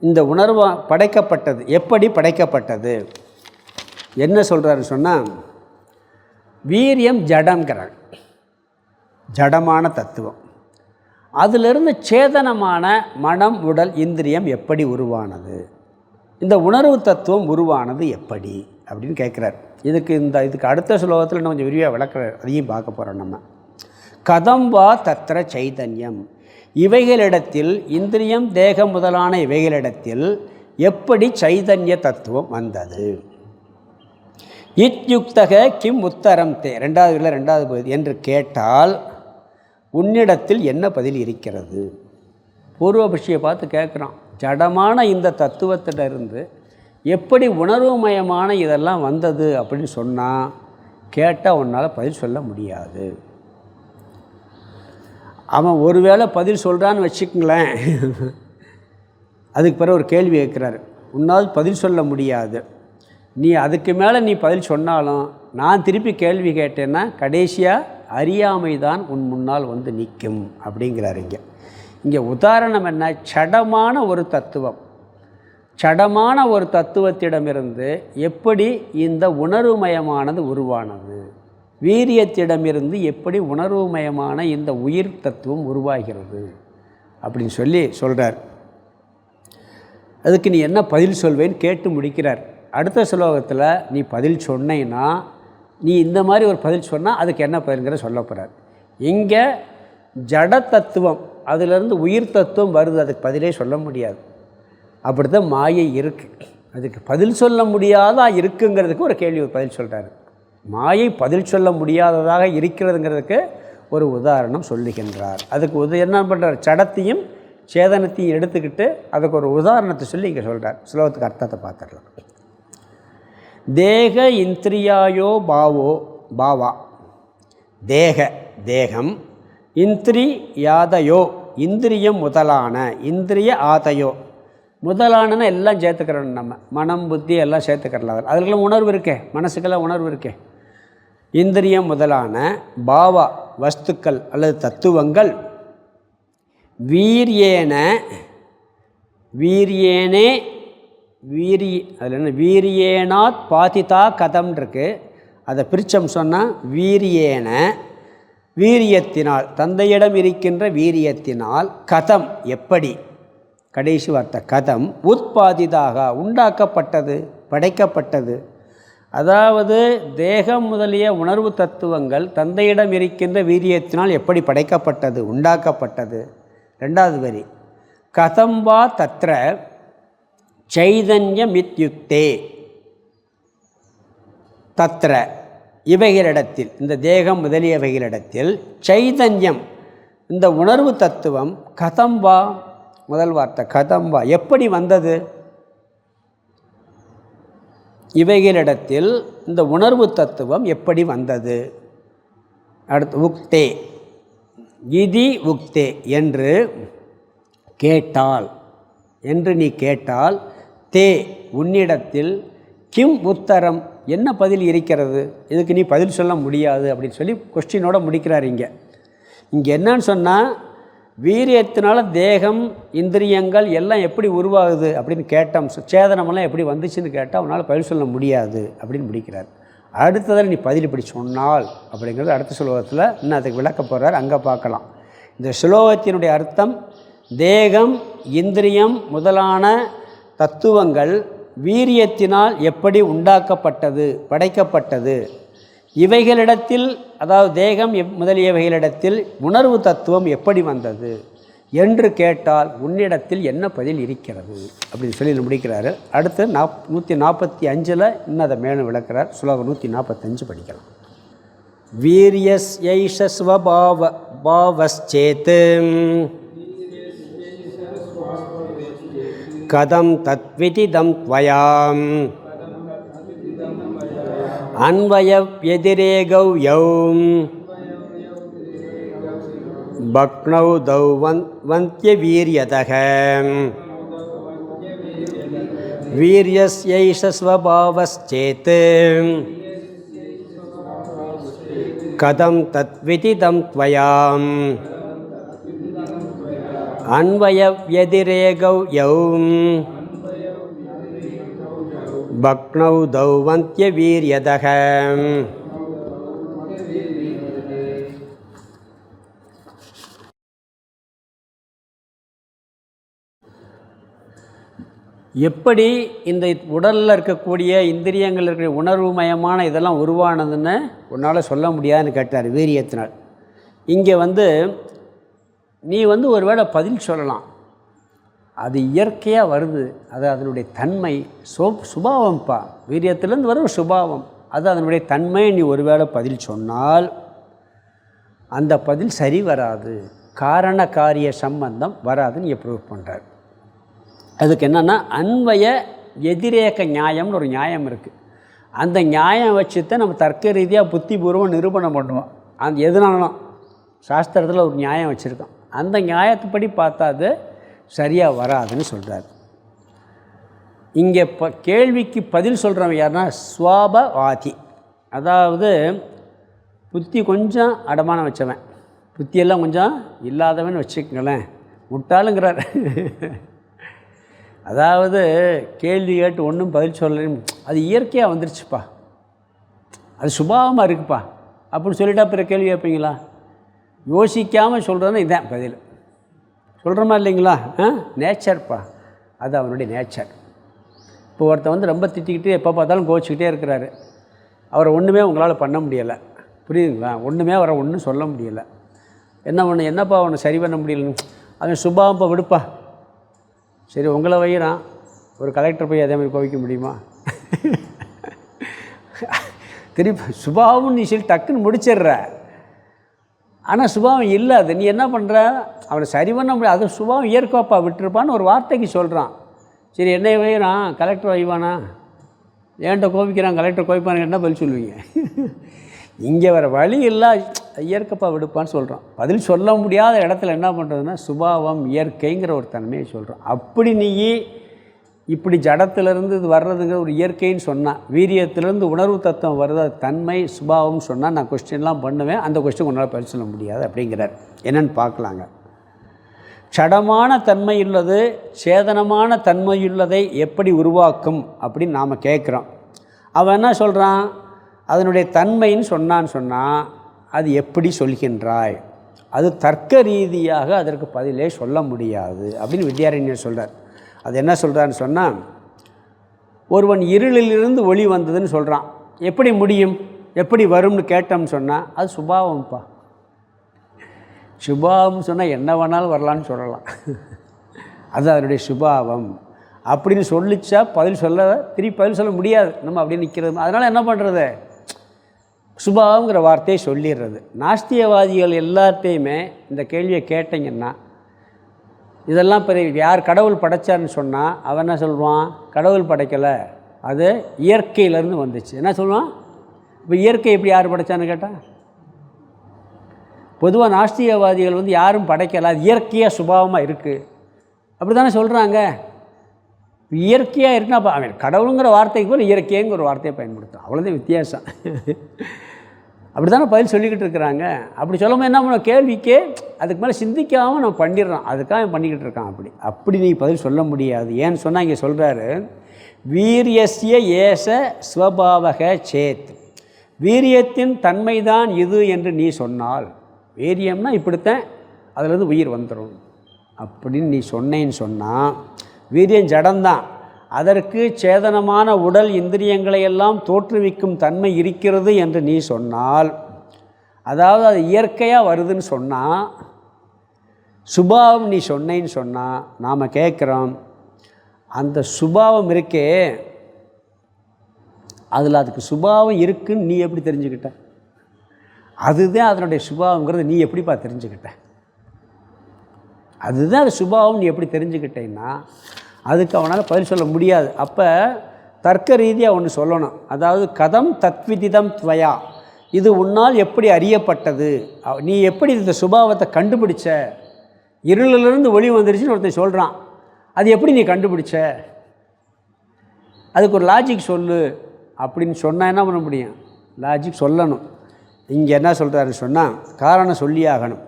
இந்த உணர்வு படைக்கப்பட்டது. எப்படி படைக்கப்பட்டது? என்ன சொல்கிறாரு சொன்னால், வீரியம் ஜடம்ங்கிறார், ஜடமான தத்துவம். அதிலிருந்து சேதனமான மனம், உடல், இந்திரியம் எப்படி உருவானது, இந்த உணர்வு தத்துவம் உருவானது எப்படி அப்படின்னு கேட்குறார். இதுக்கு அடுத்த ஸ்லோகத்தில் இன்னும் கொஞ்சம் விரிவாக விளக்குறார். அதையும் பார்க்க போகிறோம் நம்ம. கதம் வா தத்திர சைதன்யம், இவைகளிடத்தில், இந்திரியம், தேகம் முதலான இவைகளிடத்தில் எப்படி சைதன்ய தத்துவம் வந்தது? இத்யுக்தக கிம் உத்தரம் தே, ரெண்டாவது பகுதி என்று கேட்டால் உன்னிடத்தில் என்ன பதில் இருக்கிறது? பூர்வபக்ஷியை பார்த்து கேட்குறான். ஜடமான இந்த தத்துவத்திலிருந்து எப்படி உணர்வுமயமான இதெல்லாம் வந்தது அப்படின்னு சொன்னால் கேட்டால் உன்னால் பதில் சொல்ல முடியாது. அவன் ஒருவேளை பதில் சொல்கிறான்னு வச்சுக்கங்களேன், அதுக்கு பிறகு ஒரு கேள்வி கேட்குறாரு. உன்னால் பதில் சொல்ல முடியாது, நீ அதுக்கு மேலே நீ பதில் சொன்னாலும் நான் திருப்பி கேள்வி கேட்டேன்னா கடைசியாக அறியாமை தான் உன் முன்னால் வந்து நிற்கும் அப்படிங்கிறார். இங்கே உதாரணம் என்ன? சடமான ஒரு தத்துவத்திடமிருந்து எப்படி இந்த உணர்வுமயமானது உருவானது, வீரியத்திடமிருந்து எப்படி உணர்வுமயமான இந்த உயிர் தத்துவம் உருவாகிறது அப்படின்னு சொல்கிறார். அதுக்கு நீ என்ன பதில் சொல்வேன்னு கேட்டு முடிக்கிறார். அடுத்த ஸ்லோகத்தில் நீ பதில் சொன்னேன்னா, நீ இந்த மாதிரி ஒரு பதில் சொன்னால் அதுக்கு என்ன பதில்ங்கிற சொல்ல போகிறார். இங்கே ஜட தத்துவம், அதிலிருந்து உயிர் தத்துவம் வருது, அதுக்கு பதிலே சொல்ல முடியாது. அப்படி தான் மாயை இருக்குது. அதுக்கு பதில் சொல்ல முடியாதா இருக்குங்கிறதுக்கு ஒரு கேள்வி பதில் சொல்கிறாரு. மாயை பதில் சொல்ல முடியாததாக இருக்கிறதுங்கிறதுக்கு ஒரு உதாரணம் சொல்லுகின்றார். அதுக்கு என்ன பண்ணுறார்? சடத்தையும் சேதனத்தையும் எடுத்துக்கிட்டு அதுக்கு ஒரு உதாரணத்தை சொல்லி இங்கே சொல்கிறார். ஸ்லோகத்துக்கு அர்த்தத்தை பார்த்துடலாம். தேக இந்திரியாயோ பாவா, தேகம், இந்திரியாதயோ, இந்திரியம் முதலான, இந்திரிய ஆதையோ, முதலானன்னு எல்லாம் சேர்த்துக்கிறோம். நம்ம மனம், புத்தி எல்லாம் சேர்த்துக்கிறலாம். அதுக்கெல்லாம் உணர்வு இருக்கே, மனசுக்கெல்லாம் உணர்வு இருக்கே. இந்திரியம் முதலான பாவா வஸ்துக்கள் அல்லது தத்துவங்கள் அதில் என்ன வீரியேனாத் பாதிதா கதம் இருக்குது. அதை பிரிச்சம் சொன்னால் வீரியத்தினால், தந்தையிடம் இருக்கின்ற வீரியத்தினால், கதம் எப்படி, கடைசி வார்த்தை கதம், உத்பாதிதாக உண்டாக்கப்பட்டது, படைக்கப்பட்டது. அதாவது தேகம் முதலிய உணர்வு தத்துவங்கள் தந்தையிடம் இருக்கின்ற வீரியத்தினால் எப்படி படைக்கப்பட்டது, உண்டாக்கப்பட்டது. ரெண்டாவது வரி, கதம்பா தத்ர சைதன்யமித்யுக்தே, தத்ர இவைகளிடத்தில், இந்த தேகம் முதலியவைகளிடத்தில், சைதன்யம் இந்த உணர்வு தத்துவம், கதம்பா முதல் வார்த்தை கதம்பா எப்படி வந்தது, இவைகளிடத்தில் இந்த உணர்வு தத்துவம் எப்படி வந்தது. அடுத்து உக்தே, இதி உக்தே என்று கேட்டால், என்று நீ கேட்டால், தே உன்னிடத்தில், கிம் உத்தரம் என்ன பதில் இருக்கிறது, இதுக்கு நீ பதில் சொல்ல முடியாது அப்படின்னு சொல்லி கொஸ்டினோட முடிக்கிறார். இங்கே என்னன்னு சொன்னால், வீரியத்தினால தேகம் இந்திரியங்கள் எல்லாம் எப்படி உருவாகுது அப்படின்னு கேட்டோம், சேதனமெல்லாம் எப்படி வந்துச்சுன்னு கேட்டால் அவனால் பதில் சொல்ல முடியாது அப்படின்னு முடிக்கிறார். அடுத்ததில் நீ பதில் இப்படி சொன்னால் அப்படிங்கிறது அடுத்த ஸ்லோகத்தில் இன்னும் அதுக்கு விளக்க போகிறார், அங்கே பார்க்கலாம். இந்த ஸ்லோகத்தினுடைய அர்த்தம், தேகம் இந்திரியம் முதலான தத்துவங்கள் வீரியத்தினால் எப்படி உண்டாக்கப்பட்டது, படைக்கப்பட்டது, இவைகளிடத்தில், அதாவது தேகம் முதலியவைகளிடத்தில் உணர்வு தத்துவம் எப்படி வந்தது என்று கேட்டால் உன்னிடத்தில் என்ன பதில் இருக்கிறது அப்படின்னு சொல்லி முடிக்கிறாரு. அடுத்து 145 இன்னும் அதை மேலும் விளக்கிறார். ஸ்லோகம் 145 படிக்கலாம். வீரியஸ் ஐஷஸ்வபாவஸ்சேத் கதம் தத்விதிதம் த்வயாம் அன்வயவ்யதிரேகௌ யௌ பக்னௌ தௌ வந்த்யவீர்யதக வீரியஸ்யைஷ ஸ்வபாவஸ்சேத் கதம் தத்விதிதம் த்வயாம் அன்வயவ்யதிரேகௌ யௌ பக்னௌ தௌ வந்த்யவீர்யதக. எப்படி இந்த உடலில் இருக்கக்கூடிய இந்திரியங்கள் இருக்கிற உணர்வுமயமான இதெல்லாம் உருவானதுன்னு உன்னால் சொல்ல முடியாதுன்னு கேட்டார் வீரியத்தினால். இங்கே நீ ஒரு வேளை பதில் சொல்லலாம், அது இயற்கையாக வருது, அது அதனுடைய தன்மை சுபாவம்ப்பா, வீரியத்திலேருந்து வர ஒரு சுபாவம், அது அதனுடைய தன்மை. நீ ஒரு வேளை பதில் சொன்னால் அந்த பதில் சரி வராது, காரண காரிய சம்பந்தம் வராதுன்னு ப்ரூவ் பண்ணுறார். அதுக்கு என்னென்னா அன்வய எதிரேக நியாயம்னு ஒரு நியாயம் இருக்குது. அந்த நியாயம் வச்சுத்தான் நம்ம தர்க்க ரீதியாக புத்திபூர்வம் நிரூபணம் பண்ணுவோம். அந்த எதுனாலும் சாஸ்திரத்தில் ஒரு நியாயம் வச்சுருக்கோம், அந்த நியாயத்துப்படி பார்த்தா அது சரியாக வராதுன்னு சொல்கிறார். இங்கே கேள்விக்கு பதில் சொல்கிறவன் யாருன்னா ஸ்வாபவாதி, அதாவது புத்தி கொஞ்சம் அடமானம் வச்சவன், புத்தியெல்லாம் கொஞ்சம் இல்லாதவன் வச்சுக்கங்களேன், முட்டாளுங்கிறார். அதாவது கேள்வி கேட்டு ஒன்றும் பதில் சொல்லலைன்னு, அது இயற்கையாக வந்துருச்சுப்பா, அது சுபாவமாக இருக்குப்பா அப்படின்னு சொல்லிட்டா பிற கேள்வி கேட்பீங்களா? யோசிக்காமல் சொல்கிறதுன்னு இதான் பதில். சொல்கிறோமா இல்லைங்களா? நேச்சர்ப்பா, அது அவனுடைய நேச்சர். இப்போ ஒருத்தன் ரொம்ப திட்டிக்கிட்டு எப்போ பார்த்தாலும் கோச்சிக்கிட்டே இருக்கிறாரு, அவரை ஒன்றுமே உங்களால் பண்ண முடியலை, புரியுதுங்களா? ஒன்றுமே அவரை ஒன்றும் சொல்ல முடியலை. என்னப்பா அவனை சரி பண்ண முடியலன்னு, அவன் சுபாவப்பா விடுப்பா, சரி உங்களை வைக்கிறான், ஒரு கலெக்டர் போய் அதே மாதிரி கோவிக்க முடியுமா? திருப்பி சுபாவம் நீ சொல்லி டக்குன்னு முடிச்சிடுற, ஆனால் சுபாவம் இல்லை, அது நீ என்ன பண்ணுற, அவனை சரி பண்ண முடியாது, அது சுபாவம் இயற்கைப்பா விட்டுருப்பான்னு ஒரு வார்த்தைக்கு சொல்கிறான். சரி என்னை வைக்கிறான், கலெக்டர் வைவானா, ஏன்ட்ட கோபிக்கிறான், கலெக்டர் கோபிப்பான்னு என்ன பதில் சொல்லுவீங்க? இங்கே வர வழி இல்லை, இயற்கைப்பா விடுப்பான்னு சொல்கிறான். பதில் சொல்ல முடியாத இடத்துல என்ன பண்ணுறதுன்னா சுபாவம் இயற்கைங்கிற ஒரு தன்மையை சொல்கிறான். அப்படி நீ இப்படி ஜடத்திலேருந்து இது வர்றதுங்கிற ஒரு இயற்கைன்னு சொன்னால், வீரியத்திலேருந்து உணர்வு தத்துவம் வர்றது தன்மை சுபாவம்னு சொன்னால் நான் கொஸ்டின்லாம் பண்ணுவேன், அந்த கொஸ்டின் உன்னால் பதில் சொல்ல முடியாது அப்படிங்கிறார். என்னென்னு பார்க்கலாங்க. சடமான தன்மையுள்ளது சேதனமான தன்மையுள்ளதை எப்படி உருவாக்கும் அப்படின்னு நாம் கேட்குறோம். அவன் என்ன சொல்கிறான், அதனுடைய தன்மைன்னு சொன்னால் அது எப்படி சொல்கின்றாய், அது தர்க்க ரீதியாக அதற்கு பதிலே சொல்ல முடியாது அப்படின்னு வித்யாரண்யர் சொல்கிறார். அது என்ன சொல்கிறான்னு சொன்னால், ஒருவன் இருளிலிருந்து ஒளி வந்ததுன்னு சொல்கிறான், எப்படி முடியும், எப்படி வரும்னு கேட்டோம்னு சொன்னால் அது சுபாவம்ப்பா. சுபாவம்னு சொன்னால் என்ன வேணாலும் வரலான்னு சொல்லலாம், அது அதனுடைய சுபாவம் அப்படின்னு சொல்லிச்சா பதில் திருப்பி பதில் சொல்ல முடியாது, நம்ம அப்படியே நிற்கிறது. அதனால் என்ன பண்ணுறது, சுபாவங்கிற வார்த்தையை சொல்லிடுறது. நாஸ்தியவாதிகள் எல்லாத்தையுமே இந்த கேள்வியை கேட்டிங்கன்னா, இதெல்லாம் பெரிய யார் கடவுள் படைச்சார்னு சொன்னால் அவன் என்ன சொல்லுவான், கடவுள் படைக்கலை, அது இயற்கையிலேருந்து வந்துச்சு. என்ன சொல்லுவான், இப்போ இயற்கை எப்படி யார் படைச்சான்னு கேட்டால், பொதுவாக நாஸ்தியவாதிகள் யாரும் படைக்கலை, அது இயற்கையாக சுபாவமாக இருக்குது அப்படி தானே சொல்கிறாங்க. இயற்கையாக இருக்குன்னா அப்போ அவன் கடவுளுங்கிற வார்த்தைக்கு போல் இயற்கைங்கிற ஒரு வார்த்தையை பயன்படுத்தும், அவ்வளோதான் வித்தியாசம். அப்படி தானே பதில் சொல்லிக்கிட்டு இருக்கிறாங்க. அப்படி சொல்லும்போது என்ன பண்ண, கேள்விக்கே அதுக்கு மேலே சிந்திக்காமல் நம்ம பண்ணிடுறோம், அதுக்காக பண்ணிக்கிட்டு இருக்கான். அப்படி நீ பதில் சொல்ல முடியாது. ஏன்னு சொன்னால் இங்கே சொல்கிறாரு, வீரியஸ்ய ஏச ஸ்வபாவக சேத், வீரியத்தின் தன்மைதான் இது என்று நீ சொன்னால், வீரியம்னா இப்படித்தான் அதிலேருந்து உயிர் வந்துடும் அப்படின்னு நீ சொன்னேன்னு சொன்னால், வீரியம் ஜடம்தான், அதற்கு சேதனமான உடல் இந்திரியங்களை எல்லாம் தோற்றுவிக்கும் தன்மை இருக்கிறது என்று நீ சொன்னால், அதாவது அது இயற்கையாக வருதுன்னு சொன்னால், சுபாவம் நீ சொன்னேன்னு சொன்னால் நாம் கேட்குறோம், அந்த சுபாவம் இருக்கே அதில் அதுக்கு சுபாவம் இருக்குன்னு நீ எப்படி தெரிஞ்சுக்கிட்ட, அதுதான் அதனுடைய சுபாவங்கிறது நீ எப்படிப்பா தெரிஞ்சுக்கிட்ட, அதுதான் அது சுபாவம் நீ எப்படி தெரிஞ்சுக்கிட்டேன்னா அதுக்கு அவனால் பதில் சொல்ல முடியாது. அப்போ தர்க்க ரீதியாக ஒன்று சொல்லணும், அதாவது கதம் தத்விதிதம் துவயா, இது உன்னால் எப்படி அறியப்பட்டது, நீ எப்படி இந்த சுபாவத்தை கண்டுபிடிச்ச, இருளிலிருந்து ஒளி வந்துருச்சுன்னு ஒருத்தன் சொல்கிறான், அது எப்படி நீ கண்டுபிடிச்ச, அதுக்கு ஒரு லாஜிக் சொல்லு அப்படின்னு சொன்னால் என்ன பண்ண முடியும், லாஜிக் சொல்லணும். இங்கே என்ன சொல்கிறாருன்னு சொன்னால் காரணம் சொல்லியாகணும்.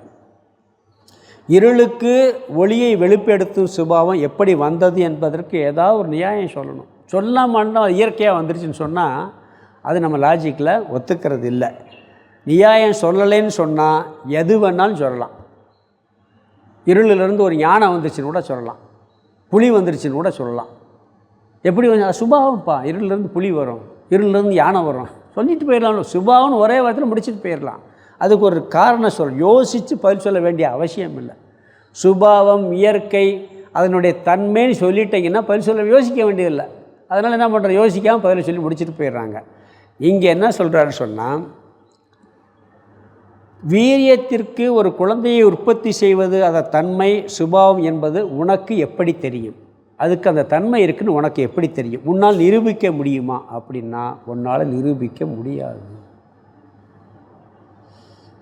இருளுக்கு ஒளியை வெளிப்படுத்தும் சுபாவம் எப்படி வந்தது என்பதற்கு ஏதாவது ஒரு நியாயம் சொல்லணும். சொல்லாமன்னா இயற்கையாக வந்துருச்சுன்னு சொன்னால் அது நம்ம லாஜிக்கில் ஒத்துக்கிறது இல்லை. நியாயம் சொல்லலைன்னு சொன்னால் எது வேணாலும் சொல்லலாம். இருளிலிருந்து ஒரு யானை வந்துருச்சுன்னு கூட சொல்லலாம், புலி வந்துருச்சுன்னு கூட சொல்லலாம், எப்படி சுபாவம்ப்பா, இருளிலேருந்து புலி வரும், இருளிலேருந்து யானை வரும் சொல்லிட்டு போயிடலாம். சுபாவம்னு ஒரே வாரத்தில் முடிச்சுட்டு போயிடலாம். அதுக்கு ஒரு காரணம் யோசித்து பதில் சொல்ல வேண்டிய அவசியம் இல்லை. சுபாவம், இயற்கை, அதனுடைய தன்மைன்னு சொல்லிட்டீங்கன்னா பதில் சொல்ல யோசிக்க வேண்டியதில்லை. அதனால் என்ன பண்ணுறோம், யோசிக்காமல் பதில் சொல்லி முடிச்சுட்டு போயிடுறாங்க. இங்கே என்ன சொல்கிறாருன்னு சொன்னால், வீரியத்திற்கு ஒரு குழந்தையை உற்பத்தி செய்வது அந்த தன்மை சுபாவம் என்பது உனக்கு எப்படி தெரியும்? அதுக்கு அந்த தன்மை இருக்குன்னு உனக்கு எப்படி தெரியும்? உன்னால் நிரூபிக்க முடியுமா அப்படின்னா உன்னால் நிரூபிக்க முடியாது.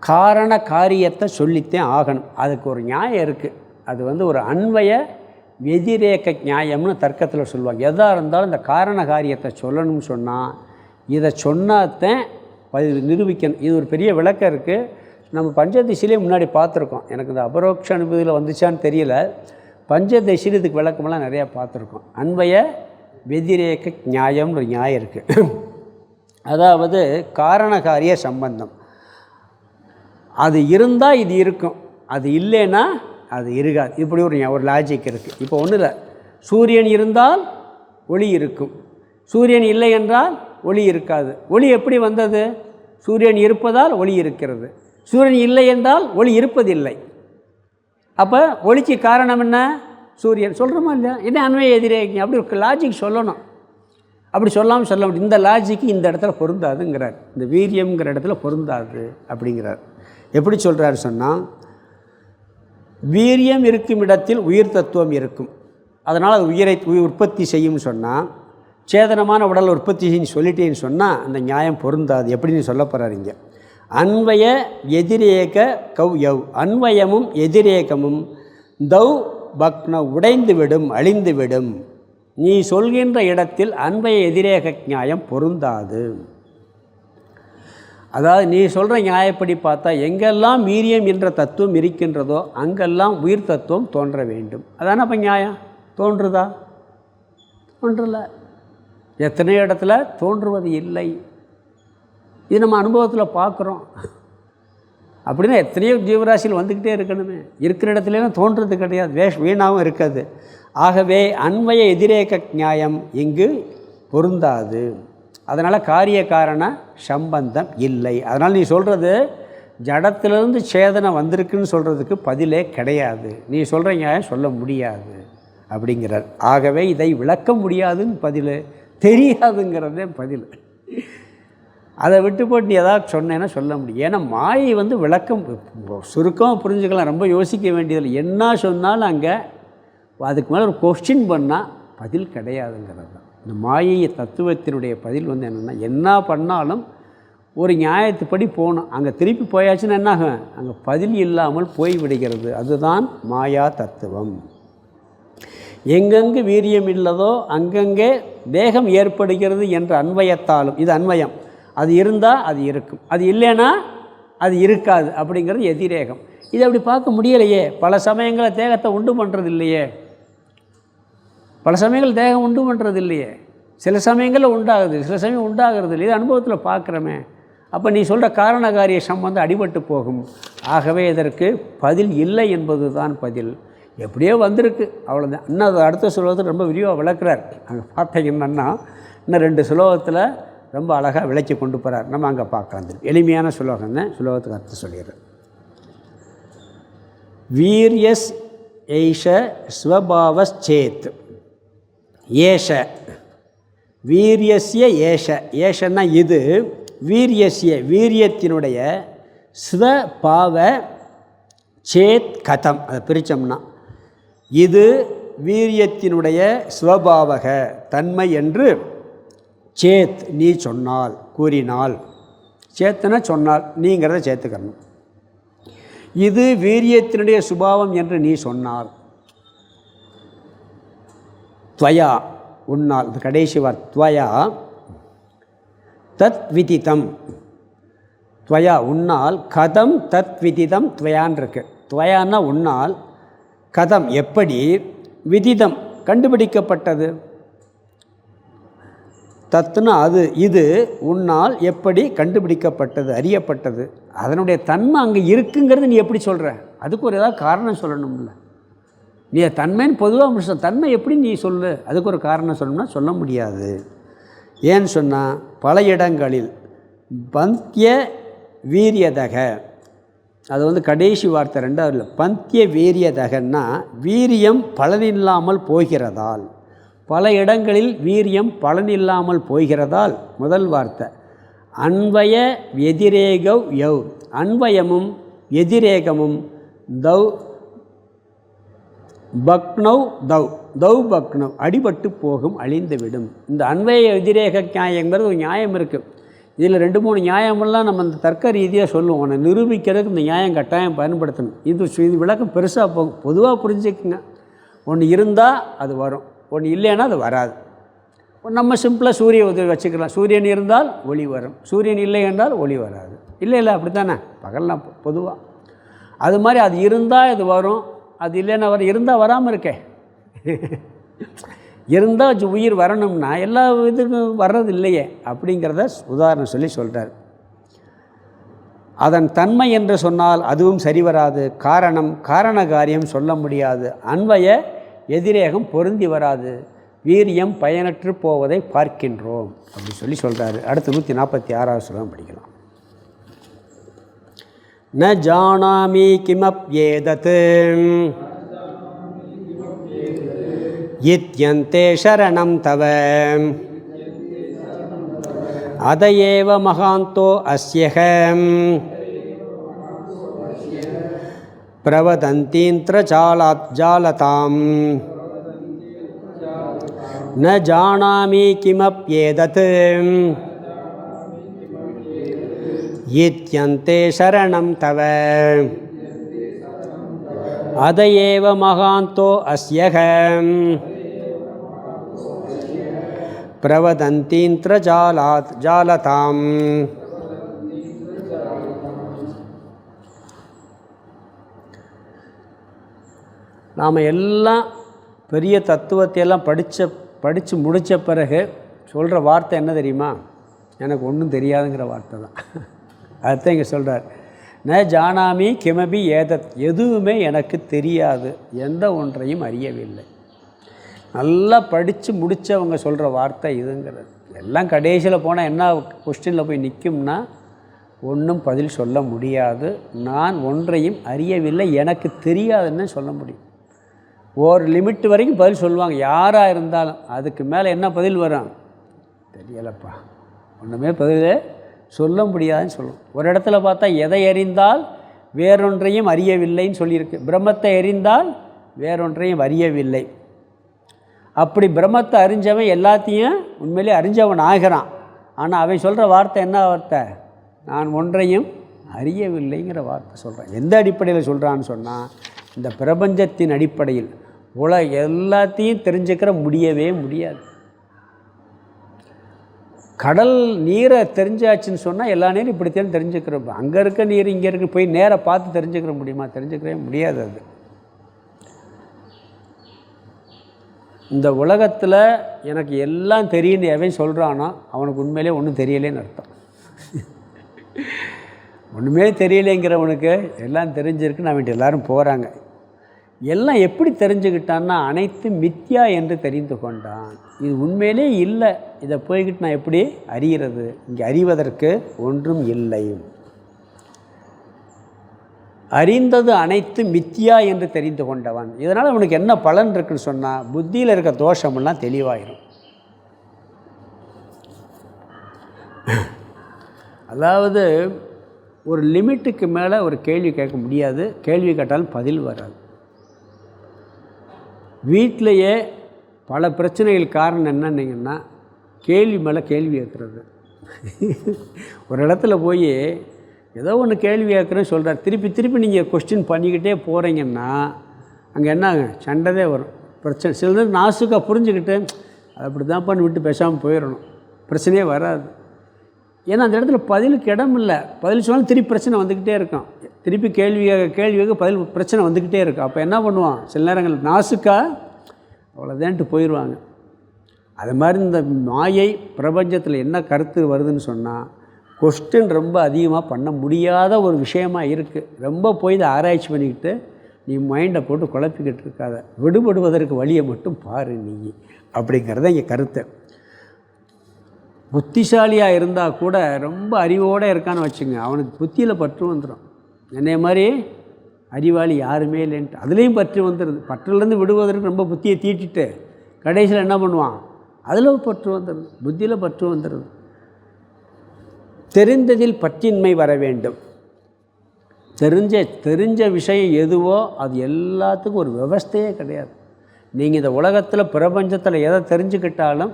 காரண காரியத்தை சொல்லித்தேன் ஆகணும். அதுக்கு ஒரு நியாயம் இருக்குது. அது ஒரு அன்வய வெதிரேக நியாயம்னு தர்க்கத்தில் சொல்லுவாங்க. எதாக இருந்தாலும் இந்த காரண காரியத்தை சொல்லணும்னு சொன்னால் இதை சொன்னாத்தான் நிரூபிக்கணும். இது ஒரு பெரிய விளக்கம் இருக்குது. நம்ம பஞ்சதசிலே முன்னாடி பார்த்துருக்கோம். எனக்கு இந்த அபரோக்ஷ அனுபவத்தில் வந்துச்சான்னு தெரியல. பஞ்சதசியில் இதுக்கு விளக்கமெல்லாம் நிறையா பார்த்துருக்கோம். அன்வய வெதிரேக நியாயம்னு ஒரு நியாயம் இருக்குது. அதாவது காரணகாரிய சம்பந்தம். அது இருந்தால் இது இருக்கும், அது இல்லைன்னா அது இருக்காது. இப்படி ஒரு லாஜிக் இருக்குது. இப்போ ஒன்றும் இல்லை, சூரியன் இருந்தால் ஒளி இருக்கும், சூரியன் இல்லை என்றால் ஒளி இருக்காது. ஒளி எப்படி வந்தது? சூரியன் இருப்பதால் ஒளி இருக்கிறது. சூரியன் இல்லை என்றால் ஒளி இருப்பதில்லை. அப்போ ஒளிக்கு காரணம் என்ன? சூரியன். சொல்கிறோமா இல்லையா? இது அன்வய எதிரேக. அப்படி ஒரு லாஜிக் சொல்லணும். அப்படி சொல்லாமல் சொல்ல முடியும். இந்த லாஜிக்கு இந்த இடத்துல பொருந்தாதுங்கிறார். இந்த வீரியம்ங்கிற இடத்துல பொருந்தாது அப்படிங்கிறார். எப்படி சொல்கிறாரு சொன்னால், வீரியம் இருக்கும் இடத்தில் உயிர் தத்துவம் இருக்கும், அதனால் அது உயிரை உற்பத்தி செய்யும்னு சொன்னால், சேதனமான உடல் உற்பத்தி செய்யும் சொல்லிட்டேன்னு சொன்னால் அந்த நியாயம் பொருந்தாது. எப்படின்னு சொல்ல போகிறாருங்க. அன்வய எதிரேக கவ் அன்வயமும் எதிரேகமும் தௌ பக்ன உடைந்துவிடும், அழிந்துவிடும். நீ சொல்கின்ற இடத்தில் அன்வய எதிரேக நியாயம் பொருந்தாது. அதாவது நீ சொல்கிற நியாயப்படி பார்த்தா எங்கெல்லாம் வீரியம் என்ற தத்துவம் இருக்கின்றதோ அங்கெல்லாம் உயிர் தத்துவம் தோன்ற வேண்டும். அதான அப்போ நியாயம். தோன்றுதா? தோன்றல. எத்தனை இடத்துல தோன்றுவது இல்லை. இது நம்ம அனுபவத்தில் பார்க்குறோம். அப்படின்னா எத்தனையோ ஜீவராசிகள் வந்துக்கிட்டே இருக்கணுமே. இருக்கிற இடத்துலாம் தோன்றது கிடையாது, வீணாகவும் இருக்காது. ஆகவே அன்வய எதிரேக நியாயம் இங்கு பொருந்தாது. அதனால் காரிய காரண சம்பந்தம் இல்லை. அதனால் நீ சொல்கிறது ஜடத்திலிருந்து சேதனம் வந்திருக்குன்னு சொல்கிறதுக்கு பதிலே கிடையாது. நீ சொல்கிற நியாயம் சொல்ல முடியாது அப்படிங்கிறார். ஆகவே இதை விளக்க முடியாதுன்னு பதில், தெரியாதுங்கிறதே பதில். அதை விட்டு போட்டு நீ ஏதாவது சொன்னேன்னா சொல்ல முடியும். ஏன்னா மாயை விளக்கம் சுருக்கமாக புரிஞ்சுக்கலாம், ரொம்ப யோசிக்க வேண்டியதில்லை. என்ன சொன்னாலும் அங்கே அதுக்கு மேலே ஒரு கொஸ்டின் பண்ணால் பதில் கிடையாதுங்கிறது தான். இந்த மாயை தத்துவத்தினுடைய பதில் என்னென்னா, என்ன பண்ணாலும் ஒரு நியாயத்துப்படி போகணும். அங்கே திருப்பி போயாச்சுன்னா என்னாகும்? அங்கே பதில் இல்லாமல் போய்விடுகிறது. அதுதான் மாயா தத்துவம். எங்கெங்கு வீரியம் இல்லதோ அங்கங்கே தேகம் ஏற்படுகிறது என்ற அன்வயத்தாலும், இது அன்வயம், அது இருந்தால் அது இருக்கும், அது இல்லைன்னா அது இருக்காது அப்படிங்கிறது எதிரேகம். இதை அப்படி பார்க்க முடியலையே. பல சமயங்களில் தேகத்தை உண்டு பண்ணுறது இல்லையே. பல சமயங்கள் தேகம் உண்டு பண்ணுறது இல்லையே. சில சமயங்களில் உண்டாகுது, சில சமயம் உண்டாகிறது இல்லை. இது அனுபவத்தில் பார்க்குறோமே. அப்போ நீ சொல்கிற காரணகாரிய சம்பந்தம் அடிபட்டு போகும். ஆகவே இதற்கு பதில் இல்லை என்பது தான் பதில். எப்படியோ வந்திருக்கு, அவ்வளோதான். இன்னும் அது அடுத்த சுலோகத்தில் ரொம்ப விரிவாக விளக்குறார். அங்கே பார்த்தீங்கன்னா இன்னும் 2 சுலோகத்தில் ரொம்ப அழகாக விளக்கி கொண்டு போகிறார். நம்ம அங்கே பார்க்கலாம். எளிமையான சுலோகம் தான், சுலோகத்துக்கு அர்த்தம் சொல்லிடுறேன். வீரியஸ் ஏஷ ஸ்வபாவச்சேத் ஏஷ வீரியஸ்ய ஏஷ, ஏஷன்னா இது, வீரியஸ்ய வீரியத்தினுடைய ஸ்வபாவ சேத் கதம், அதை பிரித்தோம்னா இது வீரியத்தினுடைய ஸ்வபாவக தன்மை என்று சேத் நீ சொன்னால், கூறினால், சேத்தனை சொன்னால், நீங்கிறத சேர்த்துக்கணும். இது வீரியத்தினுடைய சுபாவம் என்று நீ சொன்னால், துவயா உன்னால், இந்த கடைசி வார் துவயா தத் விதிதம், துவயா உன்னால், கதம் தத் விதிதம் துவயான் இருக்கு. துவயான்னா உன்னால், கதம் எப்படி, விதிதம் கண்டுபிடிக்கப்பட்டது, தத்துனா அது, இது உன்னால் எப்படி கண்டுபிடிக்கப்பட்டது, அறியப்பட்டது. அதனுடைய தன்மை அங்கே இருக்குங்கிறது நீ எப்படி சொல்கிற? அதுக்கு ஒரு ஏதாவது காரணம் சொல்லணும்ல. நீ தன்மைன்னு பொதுவாக முடிச்ச தன்மை எப்படி நீ சொல்லு, அதுக்கு ஒரு காரணம் சொல்லணும்னா சொல்ல முடியாது. ஏன்னு சொன்னால் பல இடங்களில் பந்திய வீரியதக, அது கடைசி வார்த்தை ரெண்டாவது, பந்திய வீரியதகன்னா வீரியம் பலனில்லாமல் போகிறதால், பல இடங்களில் வீரியம் பலனில்லாமல் போகிறதால். முதல் வார்த்தை அன்வய எதிரேகவ் யவ், அன்வயமும் எதிரேகமும் தவ் பக்னவ் தவ், தவ் பக்னவ் அடிபட்டு போகும், அழிந்துவிடும். இந்த அன்வய எதிரேக நியாயங்கிறது ஒரு நியாயம் இருக்குது. இதில் 2-3 நியாயமெல்லாம் நம்ம இந்த தர்க்க ரீதியாக சொல்லுவோம். உன்னை நிரூபிக்கிறதுக்கு இந்த நியாயம் கட்டாயம் பயன்படுத்தணும். இது விளக்கம் பெருசாக போகும். பொதுவாக புரிஞ்சுக்குங்க. ஒன்று இருந்தால் அது வரும், ஒன்று இல்லைன்னா அது வராது. நம்ம சிம்பிளாக சூரிய உதவி வச்சுக்கலாம். சூரியன் இருந்தால் ஒளி வரும், சூரியன் இல்லை என்றால் ஒளி வராது. இல்லை அப்படி தானே பகல்லாம் பொதுவாக. அது மாதிரி அது இருந்தால் இது வரும், அது இல்லைன்னா வரும். இருந்தால் வராமல் இருக்கே, இருந்தால் உயிர் வரணும்னா எல்லா இதுக்கும் வர்றது இல்லையே அப்படிங்கிறத உதாரணம் சொல்கிறார். அதன் தன்மை என்று சொன்னால் அதுவும் சரி வராது. காரணம் காரண காரியம் சொல்ல முடியாது. அன்வய எதிரேகம் பொருந்தி வராது. வீரியம் பயனற்று போவதை பார்க்கின்றோம் அப்படி சொல்கிறாரு. அடுத்து 146வது ஸ்லோகம் படிக்கலாம். ந ஜானாமி கிமப்யேதத் இத்யந்தே சரணம் தவ அதயேவ மகாந்தோ அஸ்யஹ பிரவதந்தீந்திர ஜாலதாம். ந ஜானாமி கிமப்யேதத் இத்யந்தே சரணம் தவ அதயேவ மகாந்தோ அஸ்யஹ பிரவதந்தீந்திர ஜாலதாம். நாம் எல்லாம் பெரிய தத்துவத்தையெல்லாம் படித்து முடித்த பிறகு சொல்கிற வார்த்தை என்ன தெரியுமா? எனக்கு ஒன்றும் தெரியாதுங்கிற வார்த்தை தான். அதுதான் இங்கே சொல்கிறார். ந ஜானாமி கிமபி ஏதத், எதுவுமே எனக்கு தெரியாது, எந்த ஒன்றையும் அறியவில்லை. நல்லா படித்து முடித்தவங்க சொல்கிற வார்த்தை இதுங்கிறது. எல்லாம் கடைசியில் போனால் என்ன கொஸ்டினில் போய் நிற்கும்னா, ஒன்றும் பதில் சொல்ல முடியாது, நான் ஒன்றையும் அறியவில்லை, எனக்கு தெரியாதுன்னு சொல்ல முடியும். ஒரு லிமிட் வரைக்கும் பதில் சொல்லுவாங்க யாராக இருந்தாலும். அதுக்கு மேலே என்ன பதில் வரும்? தெரியலப்பா, ஒன்றுமே பதில் சொல்ல முடியாதுன்னு சொல்லும். ஒரு இடத்துல பார்த்தா எதை அறிந்தால் வேறொன்றையும் அறியவில்லைன்னு சொல்லியிருக்கு. பிரம்மத்தை அறிந்தால் வேறொன்றையும் அறியவில்லை. அப்படி பிரம்மத்தை அறிஞ்சவன் எல்லாத்தையும் உண்மையிலே அறிஞ்சவன் ஆகிறான். ஆனால் அவன் சொல்கிற வார்த்தை என்ன வார்த்தை? நான் ஒன்றையும் அறியவில்லைங்கிற வார்த்தை சொல்கிறான். எந்த அடிப்படையில் சொல்கிறான்னு சொன்னால், இந்த பிரபஞ்சத்தின் அடிப்படையில் எல்லாத்தையும் தெரிஞ்சுக்கிற முடியவே முடியாது. கடல் நீரை தெரிஞ்சாச்சுன்னு சொன்னால் எல்லா நீரும் இப்படித்தான் தெரிஞ்சுக்கிறோம். அங்கே இருக்க நீர் இங்கே இருக்க போய் நேராக பார்த்து தெரிஞ்சுக்கிற முடியுமா? தெரிஞ்சுக்கவே முடியாது. அது இந்த உலகத்தில் எனக்கு எல்லாம் தெரியுன்னு எவன் சொல்கிறானோ அவனுக்கு உண்மையிலே ஒன்றும் தெரியலேன்னு அர்த்தம். ஒன்றுமே தெரியலேங்கிறவனுக்கு எல்லாம் தெரிஞ்சிருக்குன்னு அவன்ட்டு எல்லோரும் போகிறாங்க. எல்லாம் எப்படி தெரிஞ்சுக்கிட்டான்னா, அனைத்து மித்யா என்று தெரிந்து கொண்டான். இது உண்மையிலே இல்லை, இதை போய்கிட்டு நான் எப்படி அறிகிறது? இங்கே அறிவதற்கு ஒன்றும் இல்லை. அறிந்தது அனைத்து மித்யா என்று தெரிந்து கொண்டவன். இதனால் அவனுக்கு என்ன பலன் இருக்குன்னு சொன்னால், புத்தியில் இருக்க தோஷமெல்லாம் தெளிவாயிரும். அதாவது ஒரு லிமிட்டுக்கு மேலே ஒரு கேள்வி கேட்க முடியாது. கேள்வி கேட்டாலும் பதில் வராது. வீட்டிலையே பல பிரச்சனைகள் காரணம் என்னன்னீங்கன்னா, கேள்வி மேலே கேள்வி கேட்குறது. ஒரு இடத்துல போய் ஏதோ ஒன்று கேள்வி கேட்குறேன்னு சொல்கிறார், திருப்பி நீங்கள் கொஸ்டின் பண்ணிக்கிட்டே போகிறீங்கன்னா அங்கே என்ன சண்டைதே வரும், பிரச்சனை. சில நேரம் நாசுக்காக புரிஞ்சுக்கிட்டு அது அப்படி தான் பண்ணி விட்டு பேசாமல் போயிடணும், பிரச்சனையே வராது. ஏன்னா அந்த இடத்துல பதிலுக்கு இடம் இல்லை. பதில் சொன்னாலும் திருப்பி பிரச்சனை வந்துக்கிட்டே இருக்கும். திருப்பி கேள்வியாக பதில் பிரச்சனை வந்துக்கிட்டே இருக்கும். அப்போ என்ன பண்ணுவான்? சில நேரங்கள் நாசுக்கா அவ்வளோதேன்ட்டு போயிடுவாங்க. அது மாதிரி இந்த மாயை பிரபஞ்சத்தில் என்ன கருத்து வருதுன்னு சொன்னால், கொஸ்டின் ரொம்ப அதிகமாக பண்ண முடியாத ஒரு விஷயமாக இருக்குது. ரொம்ப போய் இதை ஆராய்ச்சி பண்ணிக்கிட்டு நீ மைண்டை போட்டு குழப்பிக்கிட்டு இருக்காத, விடுபடுவதற்கு வழியை மட்டும் பாரு நீ அப்படிங்கிறத இங்கே கருத்து. புத்திசாலியாக இருந்தால் கூட ரொம்ப அறிவோடு இருக்கான்னு வச்சுங்க, அவனுக்கு புத்தியில் பற்று வந்துடும். என்னைய மாதிரி அறிவாளி யாருமே இல்லைன்ட்டு அதுலேயும் பற்று வந்துடுது. பற்றுலேருந்து விடுவதற்கு ரொம்ப புத்தியை தீட்டிட்டு கடைசியில் என்ன பண்ணுவான், அதில் பற்று வந்துடுது, புத்தியில் பற்று வந்துடுது. தெரிந்ததில் பற்றின்மை வர வேண்டும். தெரிஞ்ச விஷயம் எதுவோ அது எல்லாத்துக்கும் ஒரு விவஸ்தையே கிடையாது. நீங்கள் இந்த உலகத்தில் பிரபஞ்சத்தில் எதை தெரிஞ்சுக்கிட்டாலும்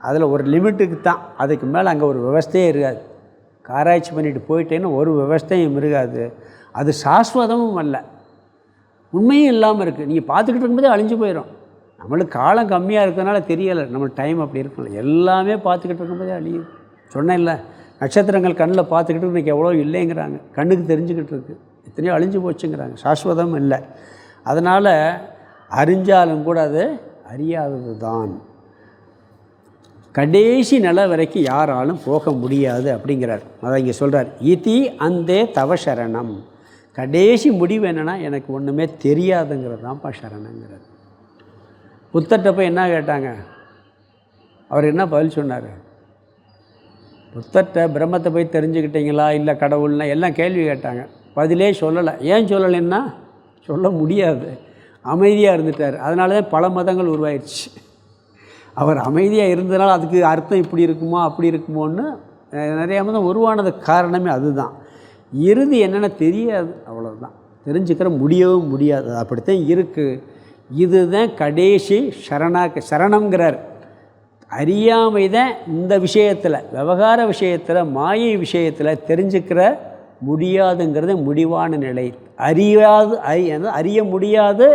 அதில் ஒரு லிமிட்டுக்கு தான், அதுக்கு மேலே அங்கே ஒரு விவஸ்தையே இருக்காது. ஆராய்ச்சி பண்ணிட்டு போயிட்டேன்னு ஒரு விவஸ்தையும் இருக்காது. அது சாஸ்வதமும் அல்ல, உண்மையும் இல்லாமல் இருக்குது. நீங்கள் பார்த்துக்கிட்டு இருக்கும்போதே அழிஞ்சு போயிடும். நம்மளுக்கு காலம் கம்மியாக இருக்கிறதுனால தெரியலை, நம்ம டைம் அப்படி இருக்கணும். எல்லாமே பார்த்துக்கிட்டு இருக்கும்போதே அழியும். சொன்னேன் இல்லை, நட்சத்திரங்கள் கண்ணில் பார்த்துக்கிட்டு இன்றைக்கி எவ்வளோ இல்லைங்கிறாங்க, கண்ணுக்கு தெரிஞ்சுக்கிட்டு இருக்குது, எத்தனையோ அழிஞ்சு போச்சுங்கிறாங்க. சாஸ்வதம் இல்லை. அதனால் அறிஞ்சாலும் கூட அது அறியாதது தான். கடைசி நிலை வரைக்கும் யாராலும் போக முடியாது அப்படிங்கிறார். அதை இங்கே சொல்கிறார், இதி அந்தே தவ சரணம். கடைசி முடிவு என்னென்னா, எனக்கு ஒன்றுமே தெரியாதுங்கிறது தான்ப்பா சரணங்கிறார். புத்தர்கிட்ட போய் என்ன கேட்டாங்க, அவர் என்ன பதில் சொன்னார்? புத்தர்கிட்ட பிரம்மத்தை போய் தெரிஞ்சுக்கிட்டீங்களா, இல்லை கடவுள்னா எல்லாம் கேள்வி கேட்டாங்க, பதிலே சொல்லலை. ஏன் சொல்லலைன்னா, சொல்ல முடியாது, அமைதியாக இருந்துட்டார். அதனால தான் பல மதங்கள் உருவாயிடுச்சு. அவர் அமைதியாக இருந்ததுனால அதுக்கு அர்த்தம் இப்படி இருக்குமோ அப்படி இருக்குமோன்னு நிறையா மதம் உருவானதுக்கு காரணமே அதுதான். இறுதி என்னென்ன தெரியாது, அவ்வளோதான். தெரிஞ்சுக்கிற முடியவும் முடியாது, அப்படித்தான் இருக்குது. இதுதான் கடைசி சரணம்ங்கிறார். அறியாமை தான் இந்த விஷயத்தில், விவகார விஷயத்தில், மாயை விஷயத்தில் தெரிஞ்சுக்கிற முடியாதுங்கிறது முடிவான நிலை. அறிய முடியாது,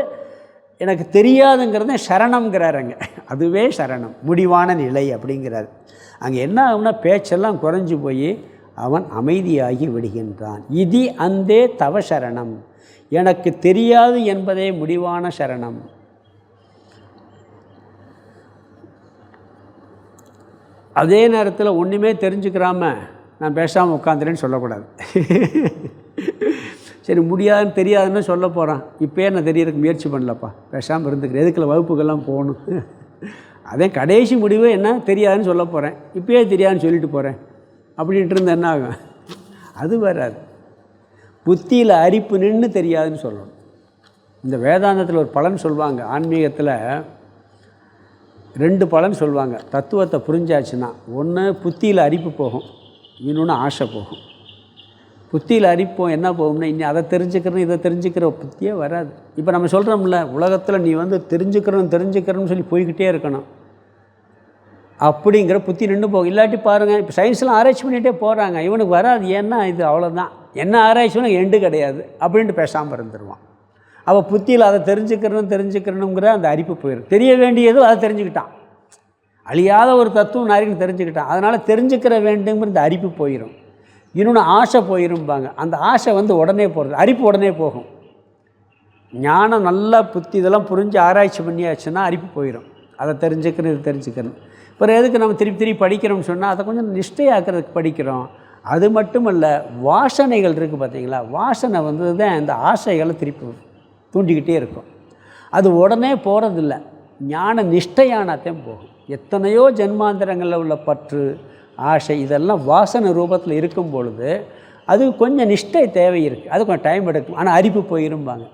எனக்கு தெரியாதுங்கிறது சரணம்ங்கிறார். அங்கே அதுவே சரணம், முடிவான நிலை அப்படிங்கிறார். அங்கே என்ன ஆகும்னா, பேச்செல்லாம் குறைஞ்சி போய் அவன் அமைதியாகி விடுகின்றான். இதி அந்தே தவ சரணம். எனக்கு தெரியாது என்பதே முடிவான சரணம். அதே நேரத்தில் ஒன்றுமே தெரிஞ்சுக்கிறாம நான் பேசாமல் உட்காந்துறேன்னு சொல்லக்கூடாது. சரி, முடியாதுன்னு தெரியாதுன்னு சொல்ல போகிறான், இப்போயே நான் தெரியறதுக்கு முயற்சி பண்ணலப்பா, பேசாமல் இருந்துக்கிறேன், எதுக்குள்ள வகுப்புக்கெல்லாம் போகணும். அதே கடைசி முடிவு என்ன, தெரியாதுன்னு சொல்ல போகிறேன், இப்போயே தெரியாதுன்னு சொல்லிட்டு போகிறேன் அப்படின்ட்டு இருந்தால் என்ன ஆகும்? அது வராது. புத்தியில் அரிப்பு நின்று தெரியாதுன்னு சொல்லணும். இந்த வேதாந்தத்தில் ஒரு பலன் சொல்லுவாங்க, ஆன்மீகத்தில் 2 பலன் சொல்லுவாங்க. தத்துவத்தை புரிஞ்சாச்சுன்னா, ஒன்று புத்தியில் அரிப்பு போகும், இன்னொன்று ஆசை போகும். புத்தியில் அரிப்போம் என்ன போகும்னா, இன்னும் அதை தெரிஞ்சுக்கிறேன் இதை தெரிஞ்சுக்கிற புத்தியே வராது. இப்போ நம்ம சொல்கிறோம்ல, உலகத்தில் நீ தெரிஞ்சுக்கிறோன்னு சொல்லி போய்கிட்டே இருக்கணும் அப்படிங்கிற புத்தி நின்று போகும். இல்லாட்டி பாருங்கள், இப்போ சயின்ஸ்லாம் ஆராய்ச்சி பண்ணிகிட்டே போகிறாங்க, இவனுக்கு வராது, ஏன்னா இது அவ்வளோதான், என்ன ஆராய்ச்சினா எண்டு கிடையாது அப்படின்ட்டு பேசாமல் இருந்துருவான். அவள் புத்தியில் அதை தெரிஞ்சுக்கிறணுங்கிற அந்த அரிப்பு போயிடும். தெரிய வேண்டியதோ அதை தெரிஞ்சுக்கிட்டான், அழியாத ஒரு தத்துவம் நிறைய தெரிஞ்சுக்கிட்டான், அதனால் தெரிஞ்சுக்கிற வேண்டுங்கிற இந்த அரிப்பு போயிடும். இன்னொன்று ஆசை போயிரும்பாங்க, அந்த ஆசை உடனே போகிறது, அரிப்பு உடனே போகும். ஞானம் நல்லா புத்தி இதெல்லாம் புரிஞ்சு ஆராய்ச்சி பண்ணியாச்சுன்னா அரிப்பு போயிடும். அதை தெரிஞ்சுக்கணும் இது தெரிஞ்சுக்கணும். அப்புறம் எதுக்கு நம்ம திருப்பி படிக்கிறோம்னு சொன்னால், அதை கொஞ்சம் நிஷ்டையாக்கிறதுக்கு படிக்கிறோம். அது மட்டும் இல்லை, வாசனைகள் இருக்குது பார்த்தீங்களா, வாசனை தான் இந்த ஆசைகளை திருப்பி தூண்டிக்கிட்டே இருக்கும். அது உடனே போகிறதில்ல, ஞான நிஷ்டையானத்தையும் போகும். எத்தனையோ ஜென்மாந்திரங்களில் உள்ள பற்று ஆசை இதெல்லாம் வாசனை ரூபத்தில் இருக்கும் பொழுது அது கொஞ்சம் நிஷ்டை தேவை இருக்குது, அது கொஞ்சம் டைம் எடுக்கும். ஆனால் அரிப்பு போயிரும்பாங்க,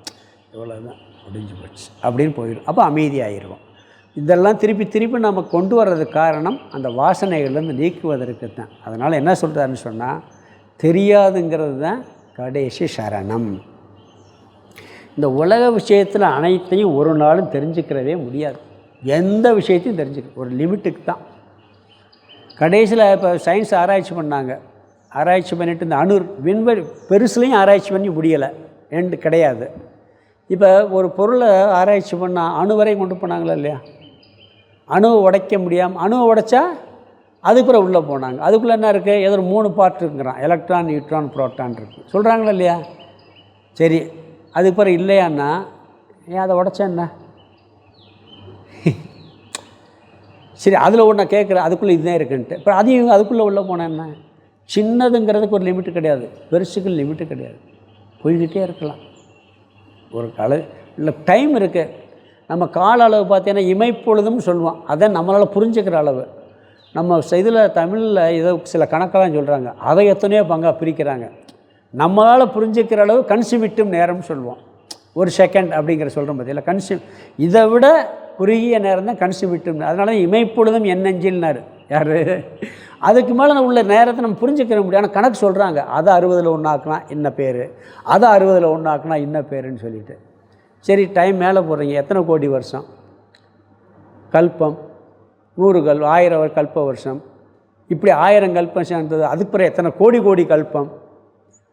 இவ்வளோதான் முடிஞ்சு போச்சு அப்படின்னு போயிடும். அப்போ அமைதியாகிடுவோம். இதெல்லாம் திருப்பி நம்ம கொண்டு வர்றதுக்கு காரணம் அந்த வாசனைகள்லேருந்து நீக்குவதற்கு தான். அதனால் என்ன சொல்கிறாருன்னு சொன்னால், தெரியாதுங்கிறது தான் கடைசி சரணம். இந்த உலக விஷயத்தில் அனைத்தையும் ஒரு நாளும் தெரிஞ்சுக்கிறவே முடியாது. எந்த விஷயத்தையும் தெரிஞ்சுக்க ஒரு லிமிட்டுக்கு தான். கடைசியில் இப்போ சயின்ஸ் ஆராய்ச்சி பண்ணாங்க, ஆராய்ச்சி பண்ணிவிட்டு இந்த விண்வெளி பெருசுலையும் ஆராய்ச்சி பண்ணி முடியலை, எண்டு கிடையாது. இப்போ ஒரு பொருளை ஆராய்ச்சி பண்ணால் அணு வரை கொண்டு போனாங்களா இல்லையா? அணுவை உடைக்க முடியாமல், அணுவை உடைச்சா அதுக்குள்ளே உள்ளே போனாங்க. அதுக்குள்ளே என்ன இருக்குது, ஏதோ ஒரு 3 பார்ட் இருக்குங்கிறான், எலக்ட்ரான், நியூட்ரான், புரோட்டான் இருக்குது சொல்கிறாங்களா இல்லையா? சரி, அதுக்கு பிறகு இல்லையான்னா ஏன் அதை உடைச்சா என்ன? சரி, அதில் ஒன்று கேட்குறேன், அதுக்குள்ளே இதுதான் இருக்குன்ட்டு. இப்போ அதையும் அதுக்குள்ளே உள்ளே போனேன் என்ன? சின்னதுங்கிறதுக்கு ஒரு லிமிட்டு கிடையாது, பெருசுக்கு லிமிட்டு கிடையாது, போய்கிட்டே இருக்கலாம். ஒரு இல்லை டைம் இருக்குது. நம்ம கால அளவு பார்த்தீங்கன்னா இமைப்பொழுதும் சொல்லுவோம். அதை நம்மளால் புரிஞ்சுக்கிற அளவு. நம்ம இதில் தமிழில் ஏதோ சில கணக்கெல்லாம் சொல்கிறாங்க, அதை எத்தனையோ பங்காக பிரிக்கிறாங்க. நம்மளால் புரிஞ்சுக்கிற அளவு கன்சியூமிட்டும் நேரம்னு சொல்லுவோம். ஒரு செகண்ட் அப்படிங்கிற சொல்கிறோம் பார்த்தீங்களா, இதை விட குறுகிய நேரம் தான் கன்சியூமிட்டும். அதனால தான் இமைப்பொழுதும் என்னஞ்சில்னார் யார். அதுக்கு மேலே உள்ள நேரத்தை நம்ம புரிஞ்சுக்கிற முடியும். ஆனால் கணக்கு சொல்கிறாங்க, அதை 60 ஒன்றாக்குனா இன்ன பேர், அதை 60 ஒன்றாக்குனா இன்ன பேருன்னு சொல்லிட்டு. சரி, டைம் மேலே போடுறீங்க, எத்தனை கோடி வருஷம் கல்பம், 100 1000 கல்ப வருஷம், இப்படி 1000 கல்பம் சேர்ந்தது. அதுக்கு பிறகு எத்தனை கோடி கோடி கல்பம்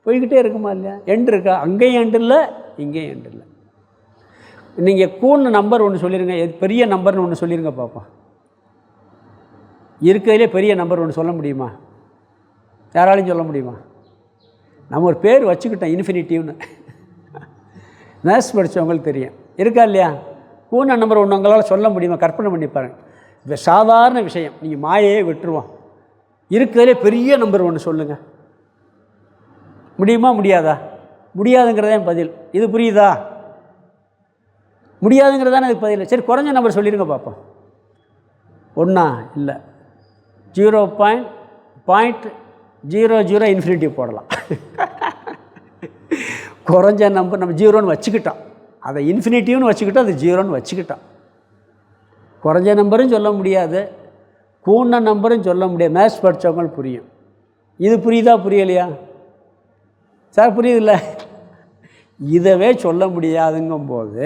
போய்கிட்டே இருக்குமா இல்லையா? எண்டு இருக்கா? அங்கேயும் எண்டு இல்லை, இங்கேயும் எண்டு இல்லை. நீங்கள் கூன்னு நம்பர் ஒன்று சொல்லிடுங்க, பெரிய நம்பர்னு ஒன்று சொல்லிடுங்க பார்ப்போம். இருக்கிறதுலே பெரிய நம்பர் ஒன்று சொல்ல முடியுமா? யாராலையும் சொல்ல முடியுமா? நம்ம ஒரு பேர் வச்சுக்கிட்டோம் இன்ஃபினிட்டிவ்னு. மேத்ஸ் படித்தவங்களுக்கு தெரியும். இருக்கா இல்லையா? கூன்ன நம்பர் ஒன்று உங்களால் சொல்ல முடியுமா? கற்பனை பண்ணி பாருங்கள். இது சாதாரண விஷயம். நீங்கள் மாயையே விட்டுருவோம். இருக்கிறதுலே பெரிய நம்பர் ஒன்று சொல்லுங்கள். முடியுமா? முடியாதா? முடியாதுங்கிறதே பதில். இது புரியுதா? முடியாதுங்கிறதானே அதுக்கு பதில். சரி, குறைஞ்ச நம்பர் சொல்லிடுங்க பார்ப்போம். ஒன்றா? இல்லை, 0.00 இன்ஃபினிட்டிவ் போடலாம். குறைஞ்ச நம்பர் நம்ம 0ன்னு வச்சுக்கிட்டோம், அதை இன்ஃபினிட்டிவ்னு வச்சுக்கிட்டோம், அது 0ன்னு வச்சுக்கிட்டோம். குறைஞ்ச நம்பரும் சொல்ல முடியாது, கூண்ண நம்பரும் சொல்ல முடியாது. மேத்ஸ் படித்தவங்களுக்கு புரியும். இது புரியுதா புரியலையா சார்? புரியுதில்ல? இதவே சொல்ல முடியாதுங்கும்போது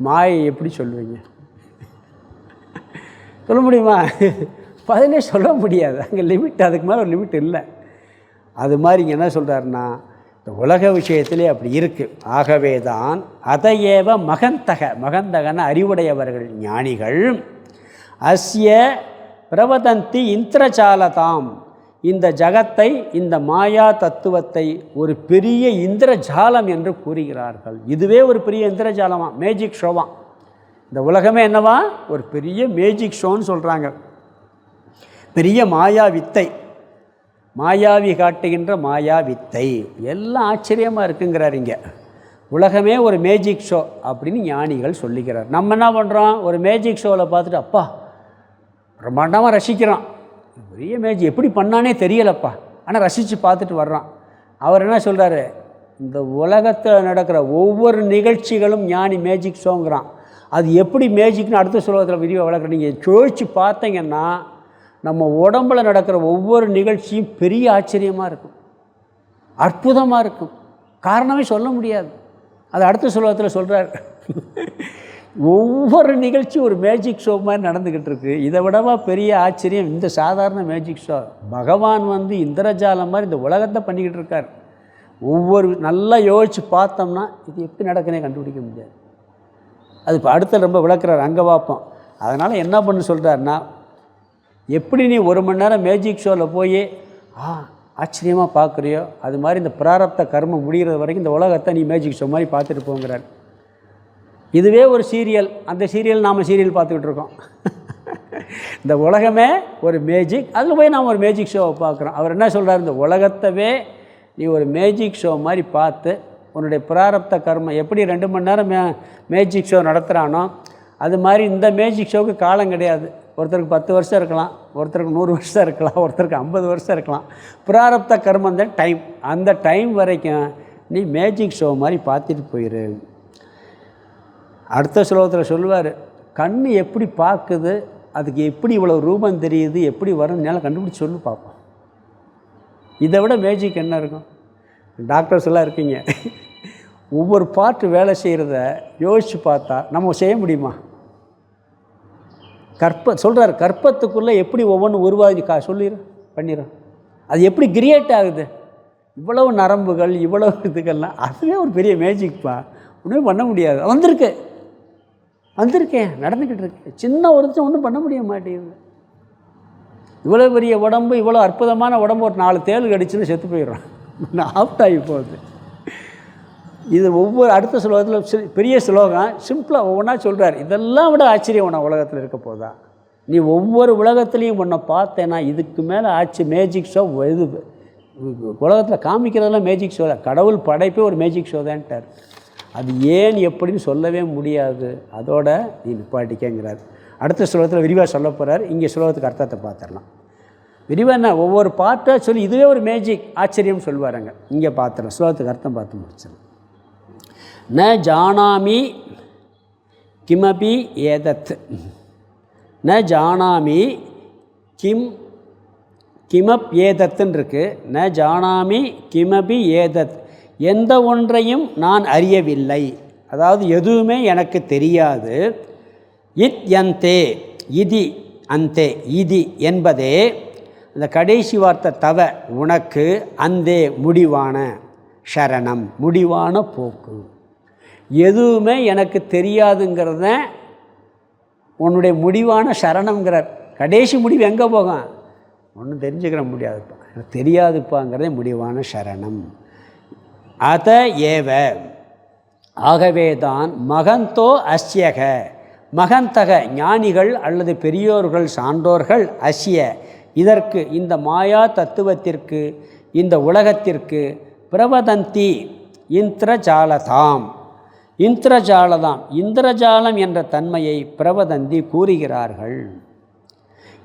மாயை எப்படி சொல்லுவீங்க? சொல்ல முடியுமா? பதிலே சொல்ல முடியாது. அங்கே லிமிட், அதுக்கு மேலே ஒரு லிமிட் இல்லை. அது மாதிரி இங்கே என்ன சொல்கிறாருன்னா, இந்த உலக விஷயத்திலே அப்படி இருக்குது. ஆகவே தான் அதையேவ மகந்தகன அறிவுடையவர்கள் ஞானிகள் அஸ்ய பிரவதந்தி இந்திரஜாலதாம், இந்த ஜகத்தை, இந்த மாயா தத்துவத்தை ஒரு பெரிய இந்திரஜாலம் என்று கூறுகிறார்கள். இதுவே ஒரு பெரிய இந்திரஜாலமா, மேஜிக் ஷோவா. இந்த உலகமே என்னவா? ஒரு பெரிய மேஜிக் ஷோன்னு சொல்கிறாங்க. பெரிய மாயா வித்தை, மாயாவி காட்டுகின்ற மாயா வித்தை. எல்லாம் ஆச்சரியமாக இருக்குங்கிறார் இங்கே. உலகமே ஒரு மேஜிக் ஷோ அப்படின்னு ஞானிகள் சொல்லிக்கிறார். நம்ம என்ன பண்ணுறோம்? ஒரு மேஜிக் ஷோவில் பார்த்துட்டு அப்பா பிரம்மாண்டமாக ரசிக்கிறோம். பெரிய மேஜிக் எப்படி பண்ணானே தெரியலப்பா, ஆனால் ரசித்து பார்த்துட்டு வர்றான். அவர் என்ன சொல்கிறாரு? இந்த உலகத்தில் நடக்கிற ஒவ்வொரு நிகழ்ச்சிகளும் ஞானி மேஜிக் ஷோங்கிறான். அது எப்படி மேஜிக்னு அடுத்த சுலோகத்தில் விரிவாக வளர்க்குற. நீங்கள் யோசிச்சு பார்த்தீங்கன்னா நம்ம உடம்பில் நடக்கிற ஒவ்வொரு நிகழ்ச்சியும் பெரிய ஆச்சரியமாக இருக்கும், அற்புதமாக இருக்கும். காரணமே சொல்ல முடியாது. அது அடுத்த சுலோகத்தில் சொல்கிறார். ஒவ்வொரு நிகழ்ச்சி ஒரு மேஜிக் ஷோ மாதிரி நடந்துக்கிட்டு இருக்கு. இதை விடவா பெரிய ஆச்சரியம் இந்த சாதாரண மேஜிக் ஷோ? பகவான் இந்திரஜாலம் மாதிரி இந்த உலகத்தை பண்ணிக்கிட்டு இருக்கார். ஒவ்வொரு நல்லா யோசித்து பார்த்தோம்னா இது எப்படி நடக்குன்னே கண்டுபிடிக்க முடியாது. அது இப்போ அடுத்த ரொம்ப விளக்குறார், அங்கே பார்ப்போம். அதனால் என்ன பண்ணு சொல்கிறாருன்னா, எப்படி நீ 1 மணி நேரம் மேஜிக் ஷோவில் போய் ஆச்சரியமாக பார்க்குறியோ, அது மாதிரி இந்த பிராரப்த கர்மம் முடிகிறது வரைக்கும் இந்த உலகத்தை நீ மேஜிக் ஷோ மாதிரி பார்த்துட்டு போங்கிறார். இதுவே ஒரு சீரியல். அந்த சீரியல் நாம் சீரியல் பார்த்துக்கிட்டு இருக்கோம். இந்த உலகமே ஒரு மேஜிக், அதில் போய் நாம் ஒரு மேஜிக் ஷோவை பார்க்குறோம். அவர் என்ன சொல்கிறார்? இந்த உலகத்தவே நீ ஒரு மேஜிக் ஷோ மாதிரி பார்த்து உன்னுடைய பிராரப்த கர்மம் எப்படி 2 மணி நேரம் மேஜிக் ஷோ நடத்துகிறானோ, அது மாதிரி இந்த மேஜிக் ஷோவுக்கு காலம் கிடையாது. ஒருத்தருக்கு 10 வருஷம் இருக்கலாம், ஒருத்தருக்கு 100 வருஷம் இருக்கலாம், ஒருத்தருக்கு 50 வருஷம் இருக்கலாம். பிராரப்த கர்மம் தான் டைம். அந்த டைம் வரைக்கும் நீ மேஜிக் ஷோ மாதிரி பார்த்துட்டு போயிரு. அடுத்த ஸ்லோகத்தில் சொல்லுவார், கண் எப்படி பார்க்குது, அதுக்கு எப்படி இவ்வளோ ரூபம் தெரியுது, எப்படி வரும் என்னால் கண்டுபிடிச்சி சொல்லு பார்ப்போம். இதை விட மேஜிக் என்ன இருக்கும்? டாக்டர்ஸ் எல்லாம் இருக்கீங்க, ஒவ்வொரு பார்ட்டு வேலை செய்கிறத யோசித்து பார்த்தா நம்ம செய்ய முடியுமா? சொல்கிறார், கற்பத்துக்குள்ளே எப்படி ஒவ்வொன்றும் உருவாகி சொல்லிடும் பண்ணிடும். அது எப்படி கிரியேட் ஆகுது? இவ்வளவு நரம்புகள், இவ்வளவு இதுக்கெல்லாம், அதுவே ஒரு பெரிய மேஜிக்ப்பா. ஒன்றுமே பண்ண முடியாது. வந்திருக்கேன் நடந்துக்கிட்டு இருக்கு. சின்ன ஒருத்தர் ஒன்றும் பண்ண முடிய மாட்டேங்குது. இவ்வளோ பெரிய உடம்பு, இவ்வளோ அற்புதமான உடம்பு, ஒரு 4 தேள் கடிச்சுன்னு செத்து போயிடுறான், ஆப்டாகி போகுது. இது ஒவ்வொரு அடுத்த ஸ்லோகத்தில் பெரிய ஸ்லோகம் சிம்பிளாக ஒவ்வொன்றா சொல்கிறார். இதெல்லாம் விட ஆச்சரியம் உன்னை உலகத்தில் இருக்க போதா? நீ ஒவ்வொரு உலகத்துலேயும் உன்னை பார்த்தேன்னா இதுக்கு மேலே மேஜிக் ஷோ. இது உலகத்தில் காமிக்கிறதெல்லாம் மேஜிக் ஷோ தான். கடவுள் படைப்பே ஒரு மேஜிக் ஷோ தான்ட்டார். அது ஏன் எப்படின்னு சொல்லவே முடியாது, அதோட நீ நிப்பாட்டிக்கங்கிறார். அடுத்த ஸ்லோகத்தில் விரிவாக சொல்ல போகிறார். இங்கே ஸ்லோகத்துக்கு அர்த்தத்தை பார்த்துடலாம். விரிவாக என்ன ஒவ்வொரு பாட்டாக சொல்லி இதுவே ஒரு மேஜிக் ஆச்சரியம் சொல்வாருங்க. இங்கே பார்த்துடலாம், ஸ்லோகத்துக்கு அர்த்தம் பார்த்து முடிச்சிடலாம். ந ஜானாமி கிமபி ஏதத், ந ஜானாமி கிமப் ஏதத்துன்னு இருக்கு. ந ஜானாமி கிமபி ஏதத், எந்த ஒன்றையும் நான் அறியவில்லை, அதாவது எதுவுமே எனக்கு தெரியாது. இத் யந்தே, இதி அந்தே, இதி என்பதே அந்த கடைசி வார்த்தை தவ உனக்கு, அந்தே முடிவான, சரணம் முடிவான போக்கு. எதுவுமே எனக்கு தெரியாதுங்கிறத உன்னுடைய முடிவான சரணம்ங்கிறார். கடைசி முடிவு எங்கே போகும், ஒன்றும் தெரிஞ்சுக்கிற முடியாதுப்பா, எனக்கு தெரியாதுப்பாங்கிறதே முடிவான சரணம். அத ஏவ, ஆகவேதான் மகந்தோ அஸ்யக, மகந்தக ஞானிகள் அல்லது பெரியோர்கள் சான்றோர்கள், அஸ்ய இதற்கு, இந்த மாயா தத்துவத்திற்கு, இந்த உலகத்திற்கு, பிரவதந்தி இந்திரஜாலதாம், இந்திரஜாலதாம் இந்திரஜாலம் என்ற தன்மையை பிரவதந்தி கூறுகிறார்கள்.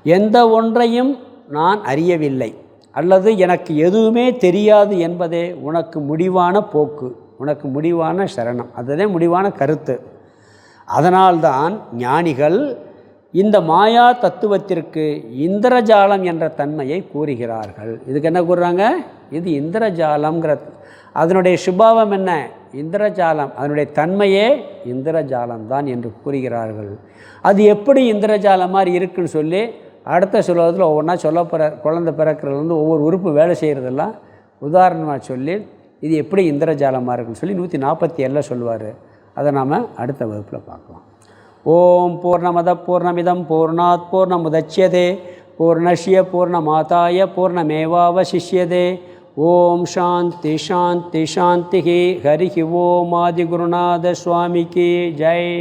எந்த ஒன்றையும் நான் அறியவில்லை அல்லது எனக்கு எதுவுமே தெரியாது என்பதே உனக்கு முடிவான போக்கு, உனக்கு முடிவான சரணம், அதுதான் முடிவான கருத்து. அதனால்தான் ஞானிகள் இந்த மாயா தத்துவத்திற்கு இந்திரஜாலம் என்ற தன்மையை கூறுகிறார்கள். இதுக்கு என்ன கூறுறாங்க, இது இந்திரஜாலம்ங்கிற, அதனுடைய சுபாவம் என்ன, இந்திரஜாலம், அதனுடைய தன்மையே இந்திரஜாலம்தான் என்று கூறுகிறார்கள். அது எப்படி இந்திரஜாலம் மாதிரி இருக்குன்னு சொல்லி அடுத்த சுலோகத்தில் ஒவ்வொன்றா சொல்ல போகிறார். குழந்தை பிறக்கிறதுலேருந்து ஒவ்வொரு உறுப்பு வேலை செய்கிறதெல்லாம் உதாரணமாக சொல்லி இது எப்படி இந்திரஜாலமாக இருக்குன்னு சொல்லி 147 சொல்லுவார். அதை நாம் அடுத்த வகுப்பில் பார்க்கலாம். ஓம் பூர்ணமத பூர்ணமிதம் பூர்ணாத் பூர்ணமுதச்யதே பூர்ணஸ்ய பூர்ணமாதாய பூர்ணமேவாவசிஷ்யதே. ஓம் சாந்தி சாந்தி சாந்தி. ஹரி ஓம் ஆதிகுருநாத சுவாமிக்கு ஜெய்.